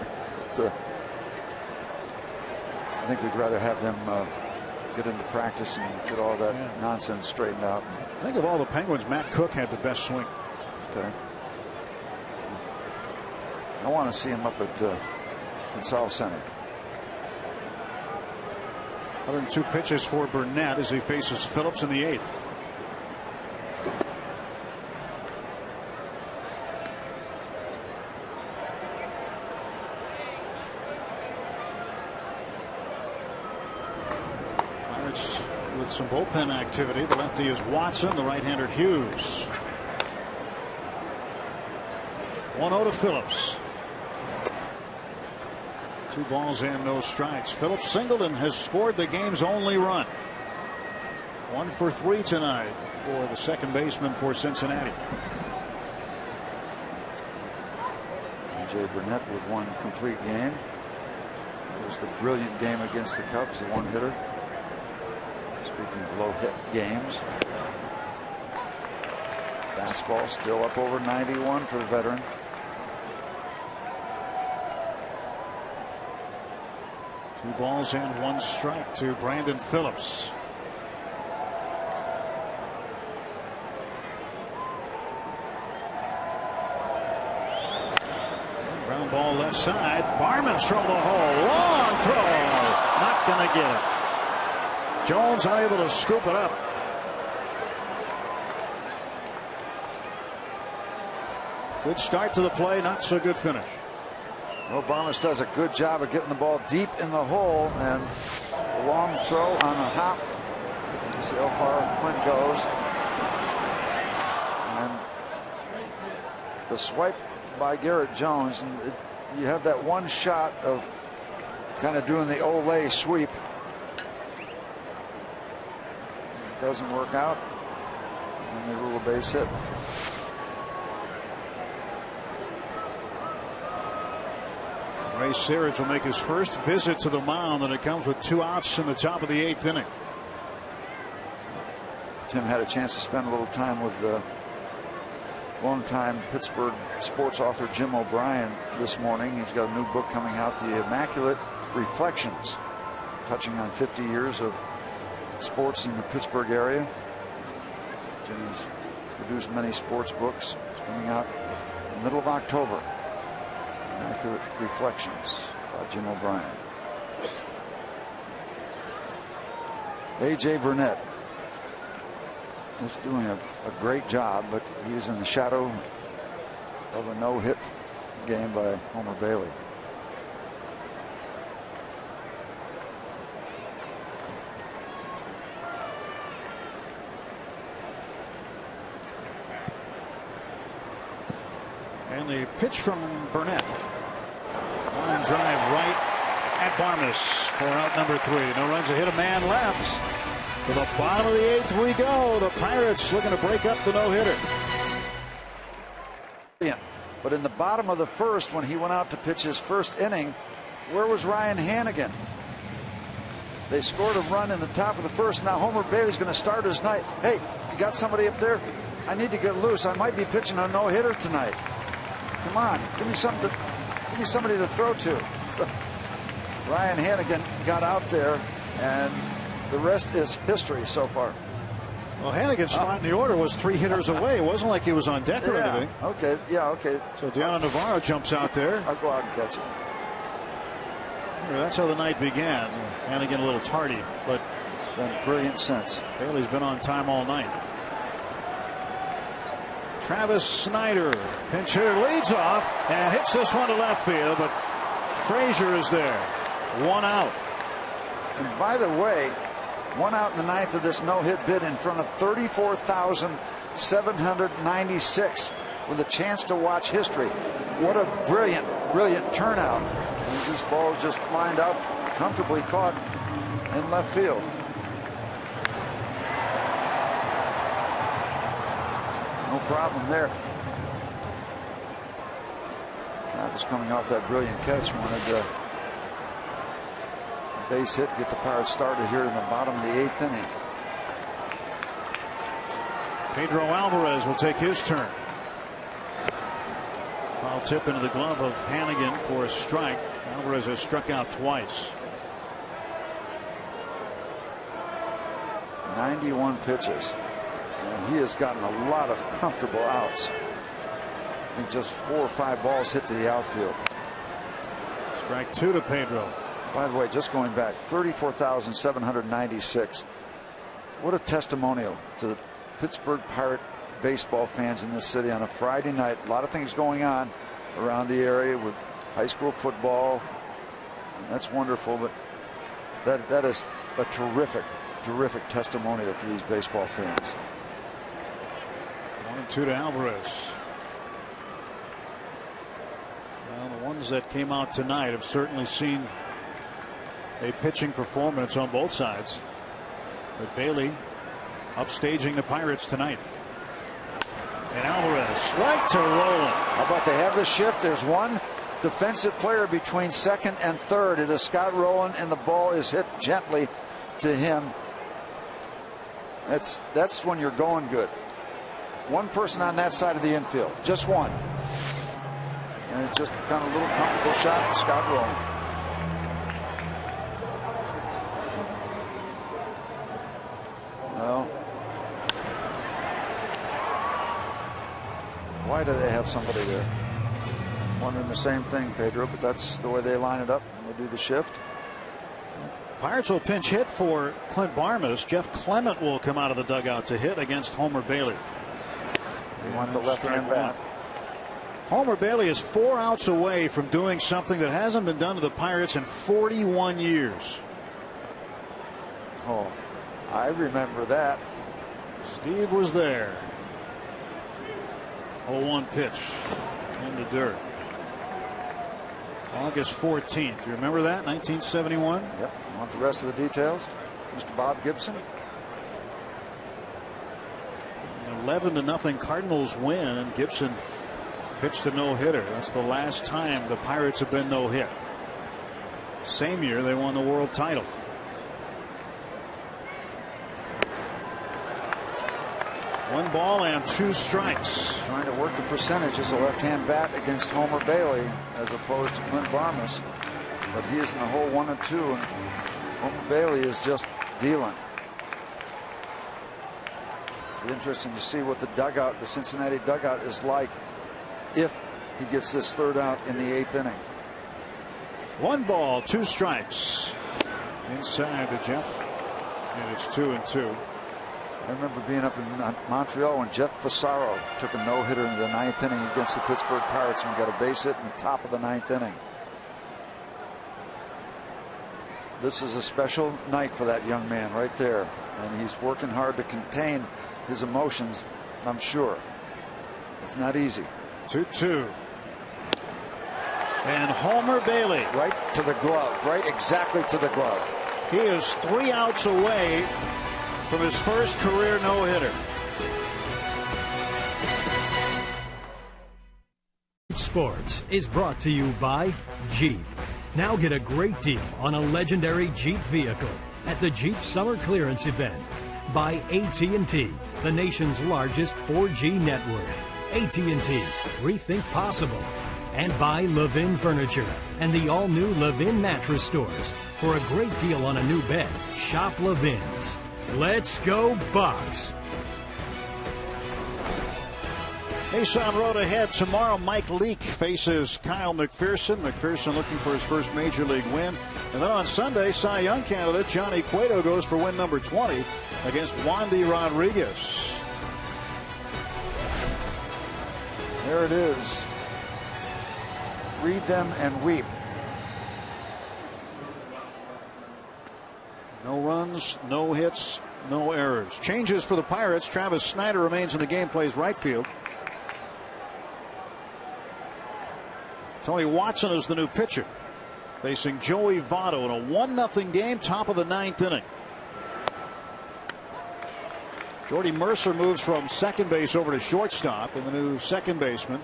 I think we'd rather have them get into practice and get all that nonsense straightened out. Think of all the Penguins. Matt Cook had the best swing. Okay. I want to see him up at Consol Center. 102 pitches for Burnett as he faces Phillips in the 8th. Pirates with some bullpen activity. The lefty is Watson, the right-hander Hughes. 1-0 to Phillips. 2 balls and no strikes. Phillips singled and has scored the game's only run. 1 for 3 tonight for the second baseman for Cincinnati. A.J. Burnett with 1 complete game. It was the brilliant game against the Cubs, the 1-hitter. Speaking of low-hit games. Fastball still up over 91 for the veteran. Two balls and 1 strike to Brandon Phillips. Ground ball left side. Barman's from the hole. Long throw. Not going to get it. Jones unable to scoop it up. Good start to the play. Not so good finish. Well, Barmes does a good job of getting the ball deep in the hole, and a long throw on a hop. See how far Clint goes. And the swipe by Garrett Jones, and you have that one shot of kind of doing the Olay sweep. It doesn't work out, and they rule a base hit. Ray Searage will make his first visit to the mound, and it comes with 2 outs in the top of the 8th inning. Tim had a chance to spend a little time with the longtime Pittsburgh sports author Jim O'Brien this morning. He's got a new book coming out, The Immaculate Reflections, touching on 50 years of sports in the Pittsburgh area. Jimmy's produced many sports books. It's coming out in the middle of October. Immaculate Reflections by Jim O'Brien. A.J. Burnett is doing a great job, but he's in the shadow of a no-hit game by Homer Bailey. And the pitch from Burnett. Line drive right at Barmes for out number 3. No runs, a hit, a man left. To the bottom of the 8th we go. The Pirates looking to break up the no-hitter. But in the bottom of the 1st, when he went out to pitch his first inning, where was Ryan Hannigan? They scored a run in the top of the 1st. Now Homer Bailey's going to start his night. Hey, you got somebody up there? I need to get loose. I might be pitching a no-hitter tonight. Come on, give me somebody to throw to. So Ryan Hannigan got out there, and the rest is history so far. Well, Hannigan's spot in the order was 3 hitters away. It wasn't like he was on deck or anything. Okay, yeah, okay. So Deanna Navarro jumps out there. I'll go out and catch it. That's how the night began. Hannigan a little tardy, but it's been brilliant since. Bailey's been on time all night. Travis Snyder, pinch hitter, leads off and hits this one to left field, but Frazier is there. 1 out. And by the way, 1 out in the 9th of this no-hit bid in front of 34,796 with a chance to watch history. What a brilliant, brilliant turnout. And this ball just lined up, comfortably caught in left field. No problem there. Travis coming off that brilliant catch, wanted a base hit, get the Pirates started here in the bottom of the 8th inning. Pedro Alvarez will take his turn. Foul tip into the glove of Hannigan for a strike. Alvarez has struck out twice. 91 pitches. And he has gotten a lot of comfortable outs. I think just 4 or 5 balls hit to the outfield. Strike 2 to Pedro. By the way, just going back, 34,796. What a testimonial to the Pittsburgh Pirate baseball fans in this city on a Friday night. A lot of things going on around the area with high school football. And that's wonderful, but that is a terrific testimonial to these baseball fans. 1-2 to Alvarez. Well, the ones that came out tonight have certainly seen a pitching performance on both sides. But Bailey upstaging the Pirates tonight. And Alvarez right to Roland. How about they have the shift? There's one defensive player between 2nd and 3rd. It is Scott Rowland, and the ball is hit gently to him. That's when you're going good. One person on that side of the infield, just one. And it's just kind of a little comfortable shot to Scott Rowland. Well, why do they have somebody there? Wondering the same thing, Pedro, but that's the way they line it up when they do the shift. Pirates will pinch hit for Clint Barmes. Jeff Clement will come out of the dugout to hit against Homer Bailey. They want the left-hand bat. Homer Bailey is 4 outs away from doing something that hasn't been done to the Pirates in 41 years. Oh, I remember that. Steve was there. 0-1 pitch in the dirt. August 14th. You remember that? 1971? Yep. Want the rest of the details? Mr. Bob Gibson. 11-0 Cardinals win, and Gibson pitched a no-hitter. That's the last time the Pirates have been no-hit. Same year they won the world title. One ball and 2 strikes. Trying to work the percentage as a left-hand bat against Homer Bailey as opposed to Clint Barmas. But he is in the hole 1 and 2, and Homer Bailey is just dealing. It'll be interesting to see what the Cincinnati dugout is like if he gets this 3rd out in the 8th inning. 1 ball, 2 strikes. Inside to Jeff, and it's 2 and 2. I remember being up in Montreal when Jeff Fassaro took a no-hitter in the 9th inning against the Pittsburgh Pirates and got a base hit in the top of the 9th inning. This is a special night for that young man right there, and he's working hard to contain his emotions, I'm sure. It's not easy. 2-2. And Homer Bailey. Right to the glove, right exactly to the glove. He is 3 outs away from his first career no-hitter. Sports is brought to you by Jeep. Now get a great deal on a legendary Jeep vehicle at the Jeep Summer Clearance Event. By AT&T, the nation's largest 4G network. AT&T, rethink possible. And by Levin Furniture and the all-new Levin Mattress Stores. For a great deal on a new bed, shop Levin's. Let's go Bucks. Mason road ahead tomorrow. Mike Leake faces Kyle McPherson. McPherson looking for his first major league win. And then on Sunday, Cy Young candidate Johnny Cueto goes for win number 20 against Wandy Rodriguez. There it is. Read them and weep. No runs, no hits, no errors. Changes for the Pirates. Travis Snyder remains in the game, plays right field. Tony Watson is the new pitcher, facing Joey Votto in a 1-0 game, top of the 9th inning. Jordy Mercer moves from second base over to shortstop, and the new second baseman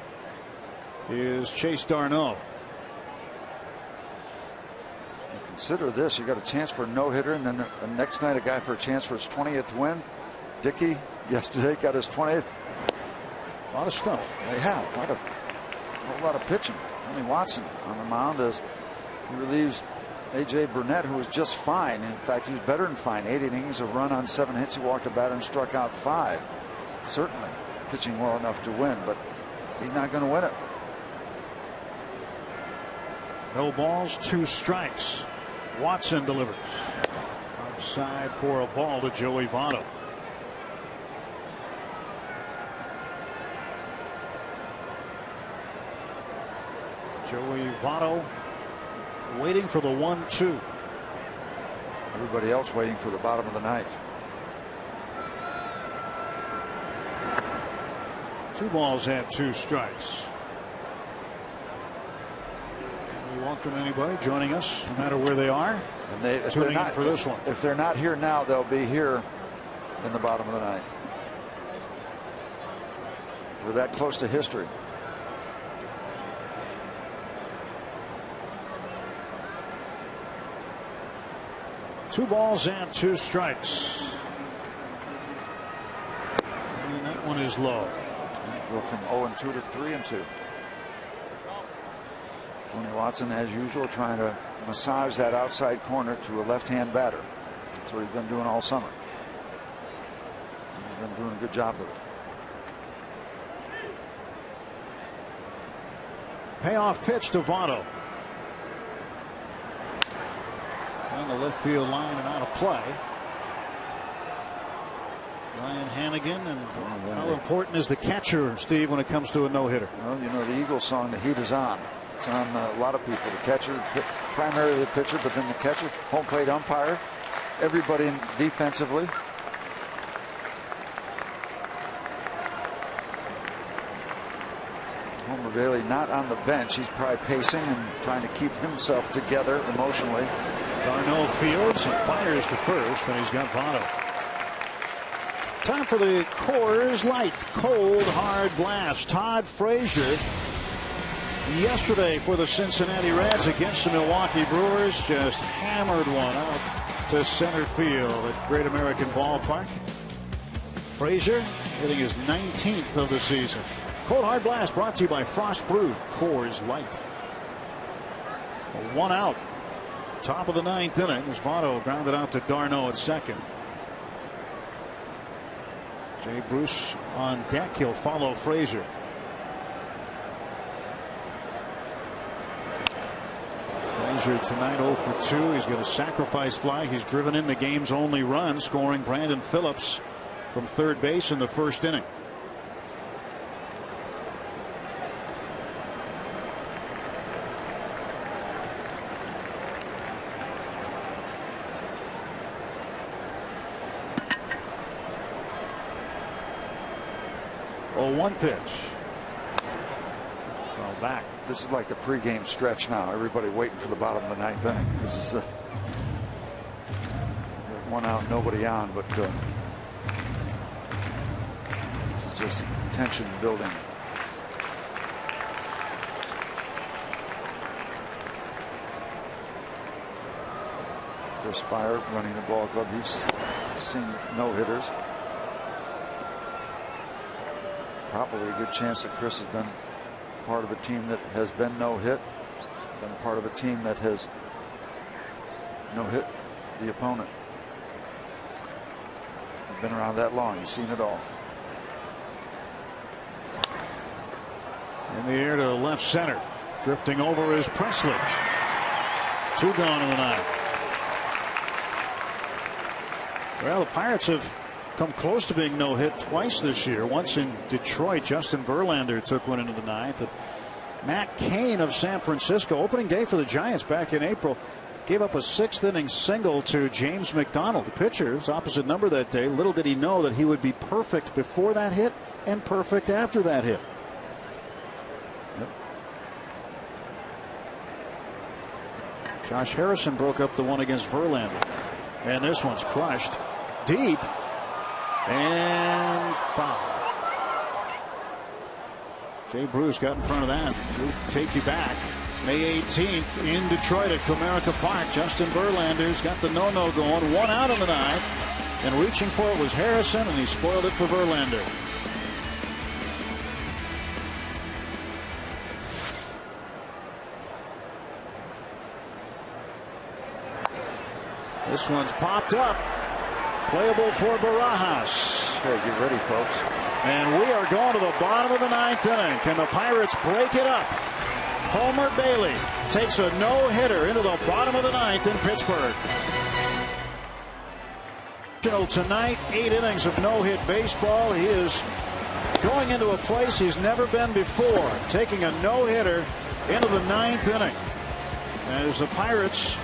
is Chase Darno. Consider this, you got a chance for a no-hitter, and then the next night a guy for a chance for his 20th win. Dickey yesterday got his 20th. A lot of stuff. Yeah, a whole lot of pitching. Tony Watson on the mound as he relieves A.J. Burnett, who was just fine. In fact, he was better than fine. 8 innings, a run on 7 hits. He walked a batter and struck out 5. Certainly pitching well enough to win, but he's not going to win it. No balls, 2 strikes. Watson delivers. Outside for a ball to Joey Votto. Joey Votto waiting for the 1-2. Everybody else waiting for the bottom of the 9th. 2 balls and 2 strikes. We welcome anybody joining us, no matter where they are. And if tuning they're not in for this one. If they're not here now, they'll be here in the bottom of the 9th. We're that close to history. Two balls and 2 strikes. And that one is low. Go from 0-2 to 3-2. Tony Watson, as usual, trying to massage that outside corner to a left-hand batter. That's what he's been doing all summer. He's been doing a good job of it. Payoff pitch to Votto. On the left field line and out of play. Ryan Hannigan, and how important is the catcher, Steve, when it comes to a no-hitter? Well, you know, the Eagles song, "The Heat Is On." It's on a lot of people. The catcher, primarily the pitcher, but then the catcher, home plate umpire, everybody defensively. Homer Bailey not on the bench. He's probably pacing and trying to keep himself together emotionally. Darno fields and fires to first, and he's got Votto. Time for the Coors Light Cold Hard Blast. Todd Frazier yesterday for the Cincinnati Reds against the Milwaukee Brewers. Just hammered one out to center field at Great American Ballpark. Frazier hitting his 19th of the season. Cold Hard Blast brought to you by Frost Brewed Coors Light. One out. Top of the 9th inning as Votto grounded out to Darno at second. Jay Bruce on deck. He'll follow Frazier. Frazier tonight 0 for 2. He's got a sacrifice fly. He's driven in the game's only run, scoring Brandon Phillips from third base in the first inning. Oh, one pitch. Well, back. This is like the pregame stretch now. Everybody waiting for the bottom of the 9th inning. This is one out, nobody on, but this is just tension building. Chris Spire running the ball club. He's seen no hitters. Probably a good chance that Chris has been part of a team that has been no hit, been part of a team that has no hit the opponent. He's been around that long. He's seen it all. In the air to left center. Drifting over is Presley. 2 gone in the 9th. Well, the Pirates have come close to being no hit twice this year. Once in Detroit, Justin Verlander took one into the 9th. And Matt Cain of San Francisco, opening day for the Giants back in April, gave up a 6th inning single to James McDonald, the pitcher. His opposite number that day. Little did he know that he would be perfect before that hit and perfect after that hit. Yep. Josh Harrison broke up the one against Verlander. And this one's crushed deep. And foul. Jay Bruce got in front of that. We'll take you back. May 18th in Detroit at Comerica Park. Justin Verlander's got the no-no going. 1 out in the 9th. And reaching for it was Harrison, and he spoiled it for Verlander. This one's popped up. Playable for Barajas. Okay, get ready, folks. And we are going to the bottom of the 9th inning. Can the Pirates break it up? Homer Bailey takes a no-hitter into the bottom of the 9th in Pittsburgh. Tonight, 8 innings of no-hit baseball. He is going into a place he's never been before, taking a no-hitter into the 9th inning. As the Pirates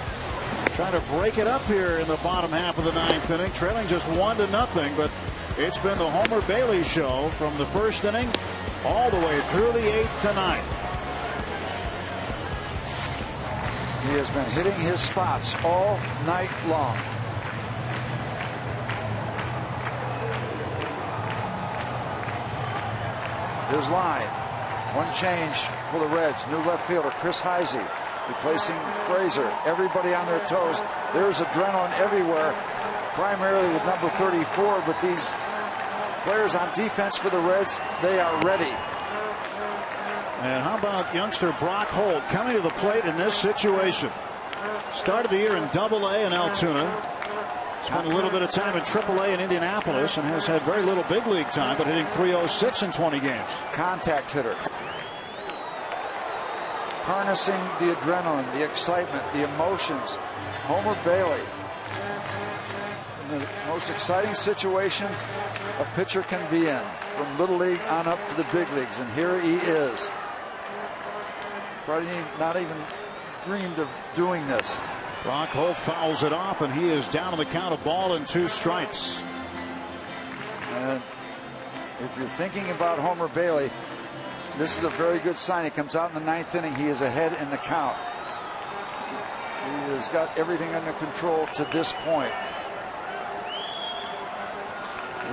trying to break it up here in the bottom half of the 9th inning, trailing just 1-0, but it's been the Homer Bailey show from the first inning all the way through the 8th tonight. He has been hitting his spots all night long. His line. One change for the Reds. New left fielder Chris Heisey replacing Frazier. Everybody on their toes. There's adrenaline everywhere, primarily with number 34, but these players on defense for the Reds, they are ready. And how about youngster Brock Holt coming to the plate in this situation? Started the year in Double-A in Altoona. Spent a little bit of time in Triple-A in Indianapolis and has had very little big league time, but hitting .306 in 20 games. Contact hitter. Harnessing the adrenaline, the excitement, the emotions. Homer Bailey. In the most exciting situation a pitcher can be in, from Little League on up to the big leagues, and here he is. Probably not even dreamed of doing this. Brock Holt fouls it off, and he is down on the count of ball and 2 strikes. And if you're thinking about Homer Bailey, this is a very good sign. He comes out in the 9th inning. He is ahead in the count. He has got everything under control to this point.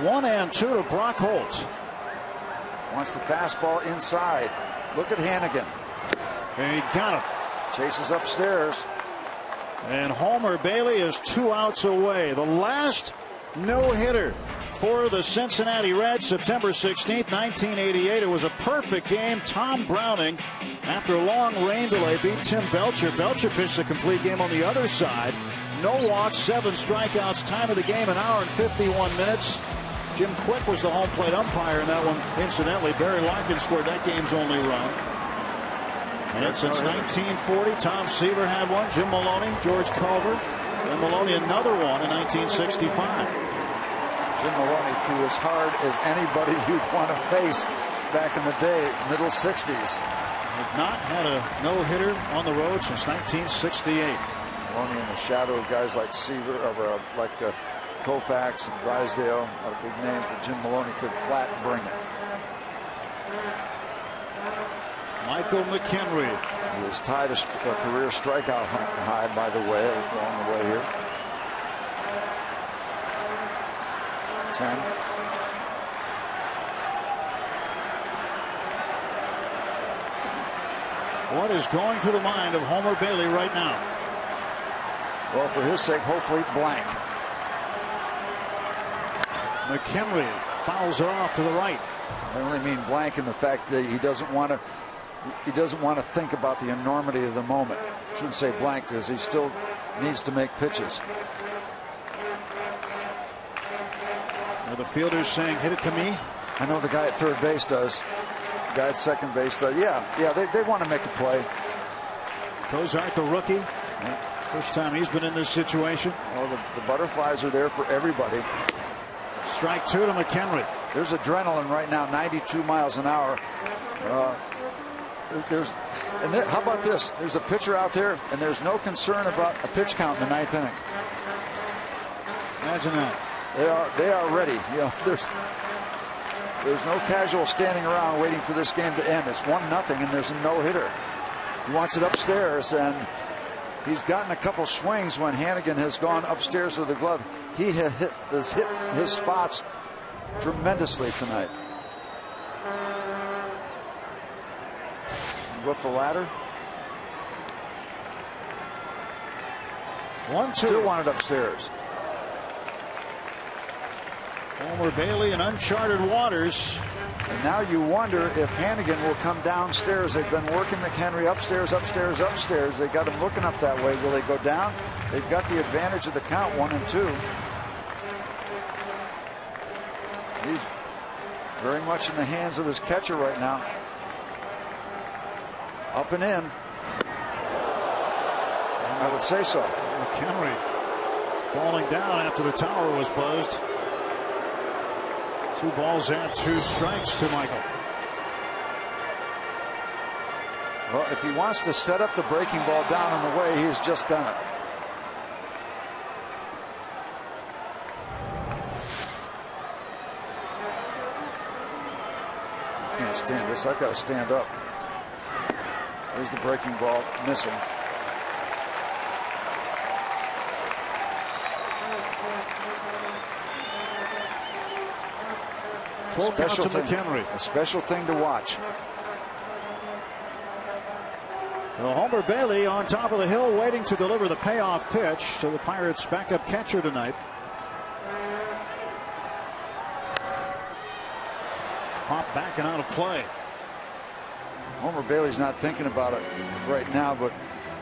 1-2 to Brock Holt. Wants the fastball inside. Look at Hannigan. And he got him. Chases upstairs. And Homer Bailey is 2 outs away. The last no-hitter for the Cincinnati Reds, September 16th, 1988. It was a perfect game. Tom Browning, after a long rain delay, beat Tim Belcher. Belcher pitched a complete game on the other side. No walks, 7 strikeouts. Time of the game, 1 hour and 51 minutes. Jim Quick was the home plate umpire in that one. Incidentally, Barry Larkin scored that game's only run. And since 1940, Tom Seaver had one, Jim Maloney, George Culver, and Maloney another one in 1965. Jim Maloney threw as hard as anybody you'd want to face back in the day, middle 60s. Had not had a no-hitter on the road since 1968. Maloney in the shadow of guys like Seaver, like Koufax and Drysdale, a lot of big names, but Jim Maloney could flat bring it. Michael McHenry. He has tied a career strikeout high, by the way, along the way here. 10. What is going through the mind of Homer Bailey right now? Well, for his sake, hopefully blank. McHenry fouls it off to the right. I only mean blank in the fact that he doesn't want to think about the enormity of the moment. Shouldn't say blank because he still needs to make pitches. Are the fielders saying, hit it to me? I know the guy at third base does. The guy at second base does. Yeah, they want to make a play. Cozart, the rookie. First time he's been in this situation. Well, the butterflies are there for everybody. Strike 2 to McHenry. There's adrenaline right now, 92 miles an hour. How about this? There's a pitcher out there, and there's no concern about a pitch count in the 9th inning. Imagine that. They are ready. You know, there's no casual standing around waiting for this game to end. It's 1-0, and there's a no-hitter. He wants it upstairs, and he's gotten a couple swings when Hannigan has gone upstairs with the glove. He has hit his spots tremendously tonight. Go up the ladder. 1-2. Still want it upstairs. Homer Bailey in uncharted waters. And now you wonder if Hannigan will come downstairs. They've been working McHenry upstairs, upstairs, upstairs. They got him looking up that way. Will they go down? They've got the advantage of the count, 1-2. He's very much in the hands of his catcher right now. Up and in. I would say so. McHenry falling down after the tower was buzzed. 2 balls and 2 strikes to Michael. Well, if he wants to set up the breaking ball down on the way, he's just done it. I can't stand this. I've got to stand up. There's the breaking ball missing. Full count to McHenry. A special thing to watch. Well, Homer Bailey on top of the hill waiting to deliver the payoff pitch to the Pirates' backup catcher tonight. Pop back and out of play. Homer Bailey's not thinking about it right now, but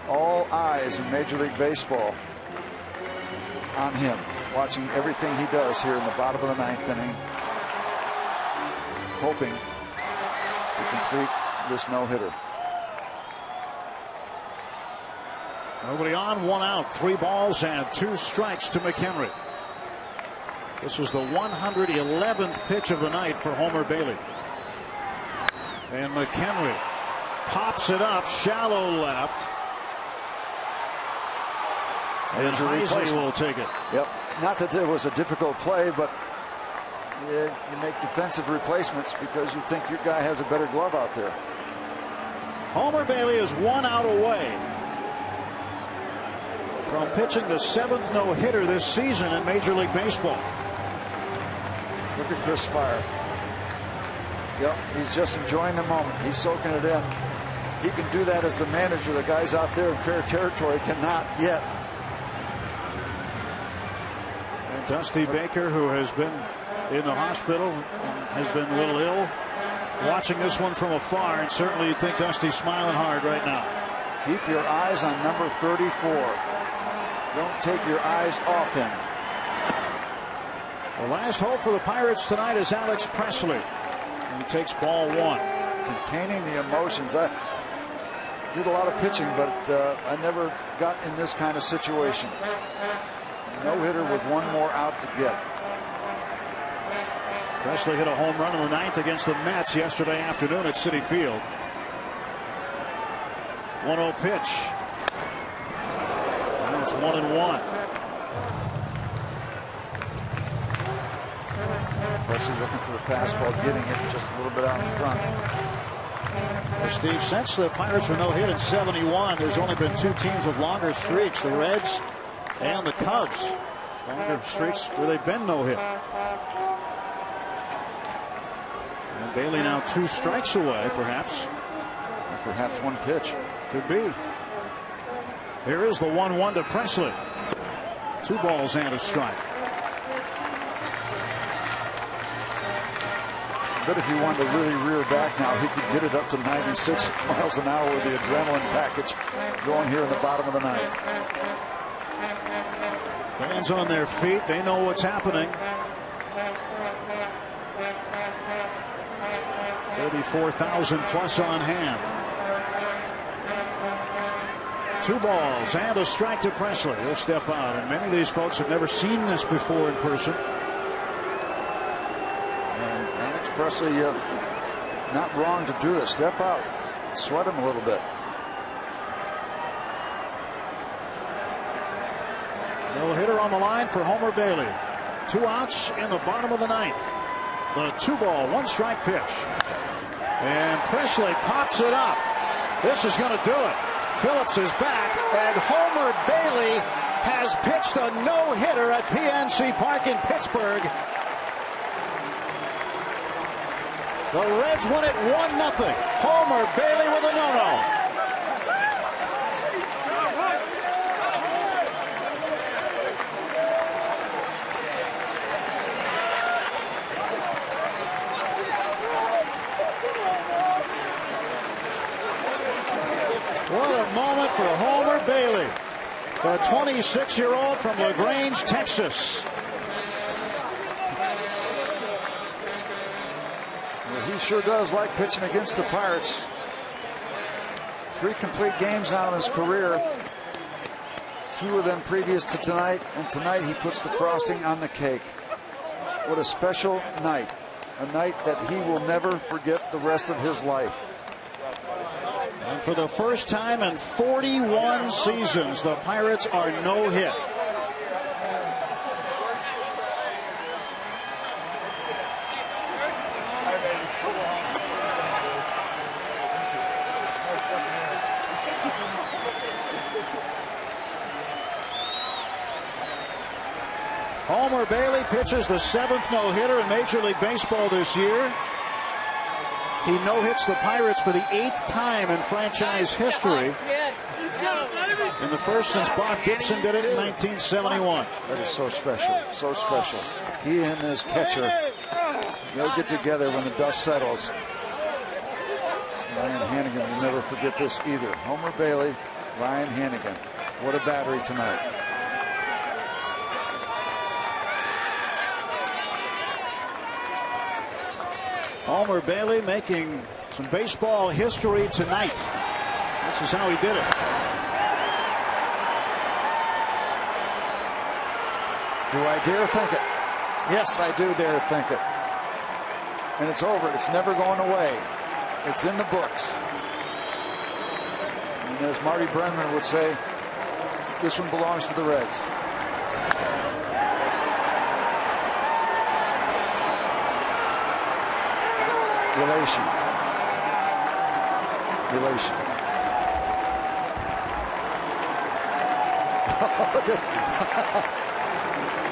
all eyes in Major League Baseball on him, watching everything he does here in the bottom of the 9th inning, hoping to complete this no-hitter. Nobody on, 1 out, 3 balls and 2 strikes to McHenry. This was the 111th pitch of the night for Homer Bailey. And McHenry pops it up, shallow left. And Heisley will take it. Yep. Not that it was a difficult play, but you make defensive replacements because you think your guy has a better glove out there. Homer Bailey is 1 out away from pitching the 7th no-hitter this season in Major League Baseball. Look at Chris Spire. Yep, he's just enjoying the moment. He's soaking it in. he can do that as the manager. The guys out there in fair territory cannot yet. And Dusty Baker, who has been in the hospital, has been a little ill, watching this one from afar, and certainly you'd think Dusty's smiling hard right now. Keep your eyes on number 34. Don't take your eyes off him. The last hope for the Pirates tonight is Alex Presley. He takes ball one. Containing the emotions. I did a lot of pitching, but I never got in this kind of situation. No hitter with one more out to get. Presley hit a home run in the ninth against the Mets yesterday afternoon at Citi Field. 1-0 pitch. And it's 1-1. Presley looking for the fastball, getting it just a little bit out in front. Well, Steve, since the Pirates were no hit in '71, there's only been two teams with longer streaks, the Reds and the Cubs. Longer streaks where they've been no hit. And Bailey now 2 strikes away, perhaps. Or perhaps one pitch. Could be. Here is the 1-1 to Presley. 2 balls and a strike. But if he wanted to really rear back now, he could get it up to 96 miles an hour with the adrenaline package going here in the bottom of the ninth. Fans on their feet. They know what's happening. 34,000 plus on hand. 2 balls and a strike to Presley. He'll step out. And many of these folks have never seen this before in person. Presley, not wrong to do this. Step out, sweat him a little bit. No hitter on the line for Homer Bailey. 2 outs in the bottom of the ninth. The 2-ball, 1-strike pitch. And Presley pops it up. This is going to do it. Phillips is back, and Homer Bailey has pitched a no-hitter at PNC Park in Pittsburgh. The Reds win it 1-0. Homer Bailey with a no-no. What a moment for Homer Bailey, the 26-year-old from LaGrange, Texas. He sure does like pitching against the Pirates. 3 complete games now in his career. 2 of them previous to tonight, and tonight he puts the frosting on the cake. What a special night. A night that he will never forget the rest of his life. And for the first time in 41 seasons, the Pirates are no hit. Homer Bailey pitches the 7th no-hitter in Major League Baseball this year. He no-hits the Pirates for the 8th time in franchise history. And the first since Bob Gibson did it in 1971. That is so special, so special. He and his catcher, they'll get together when the dust settles. Ryan Hannigan will never forget this either. Homer Bailey, Ryan Hannigan. What a battery tonight. Homer Bailey making some baseball history tonight. This is how he did it. Do I dare think it? Yes, I do dare think it. And it's over. It's never going away. It's in the books. And as Marty Brennan would say, this one belongs to the Reds. Elation. Elation.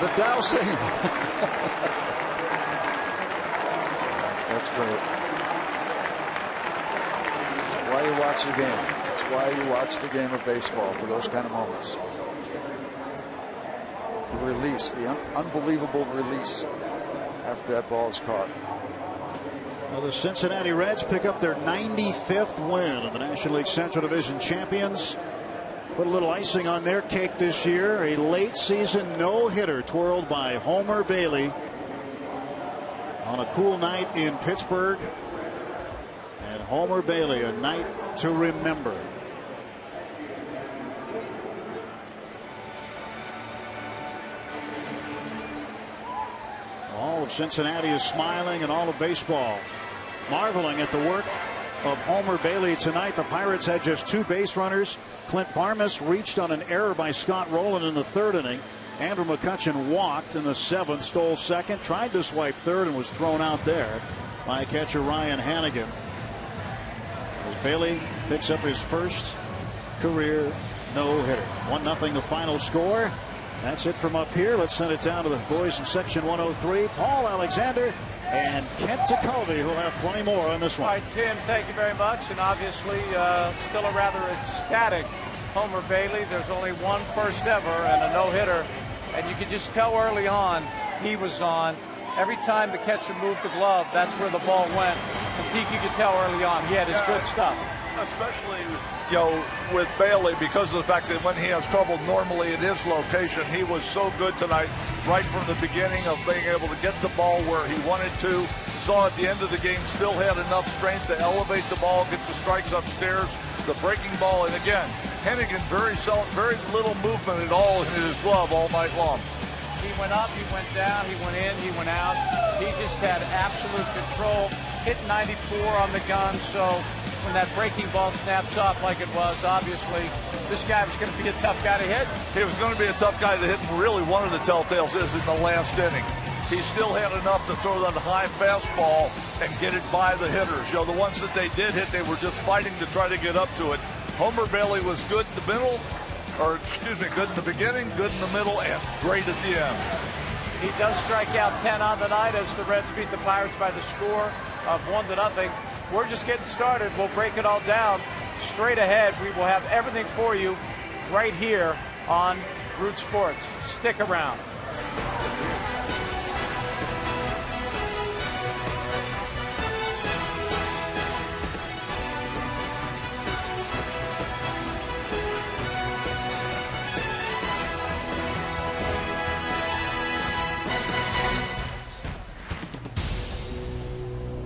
The dousing. That's great. why you watch the game. That's why you watch the game of baseball, for those kind of moments. The release, the unbelievable release after that ball is caught. Well, the Cincinnati Reds pick up their 95th win of the National League Central Division champions. Put a little icing on their cake this year. A late season no-hitter twirled by Homer Bailey on a cool night in Pittsburgh. And Homer Bailey, a night to remember. All of Cincinnati is smiling, and all of baseball marveling at the work of Homer Bailey tonight. The Pirates had just 2 base runners. Clint Barmas reached on an error by Scott Rowland in the 3rd inning. Andrew McCutchen walked in the 7th, stole 2nd, tried to swipe 3rd, and was thrown out there by catcher Ryan Hannigan. As Bailey picks up his first career no-hitter. 1-0 the final score. That's it from up here. Let's send it down to the boys in section 103. Paul Alexander and Kent Tekulve, who'll have plenty more on this one. All right, Tim, thank you very much. And obviously, still a rather ecstatic Homer Bailey. There's only one first ever and a no-hitter. And you could just tell early on he was on. Every time the catcher moved the glove, that's where the ball went. And Tiki could tell early on he had his good stuff. Especially, you know, with Bailey, because of the fact that when he has trouble normally at his location, he was so good tonight, right from the beginning, of being able to get the ball where he wanted to. Saw at the end of the game still had enough strength to elevate the ball, get the strikes upstairs, the breaking ball, and again, Hennigan very little movement at all in his glove all night long. He went up, he went down, he went in, he went out. He just had absolute control. Hit 94 on the gun, so when that breaking ball snaps off like it was, obviously, this guy was going to be a tough guy to hit. He was going to be a tough guy to hit, and really one of the telltales is in the last inning. He still had enough to throw that high fastball and get it by the hitters. You know, the ones that they did hit, they were just fighting to try to get up to it. Homer Bailey was good in the middle, good in the beginning, good in the middle, and great at the end. He does strike out 10 on the night as the Reds beat the Pirates by the score of 1-0. We're just getting started. We'll break it all down straight ahead. We will have everything for you right here on Root Sports. Stick around.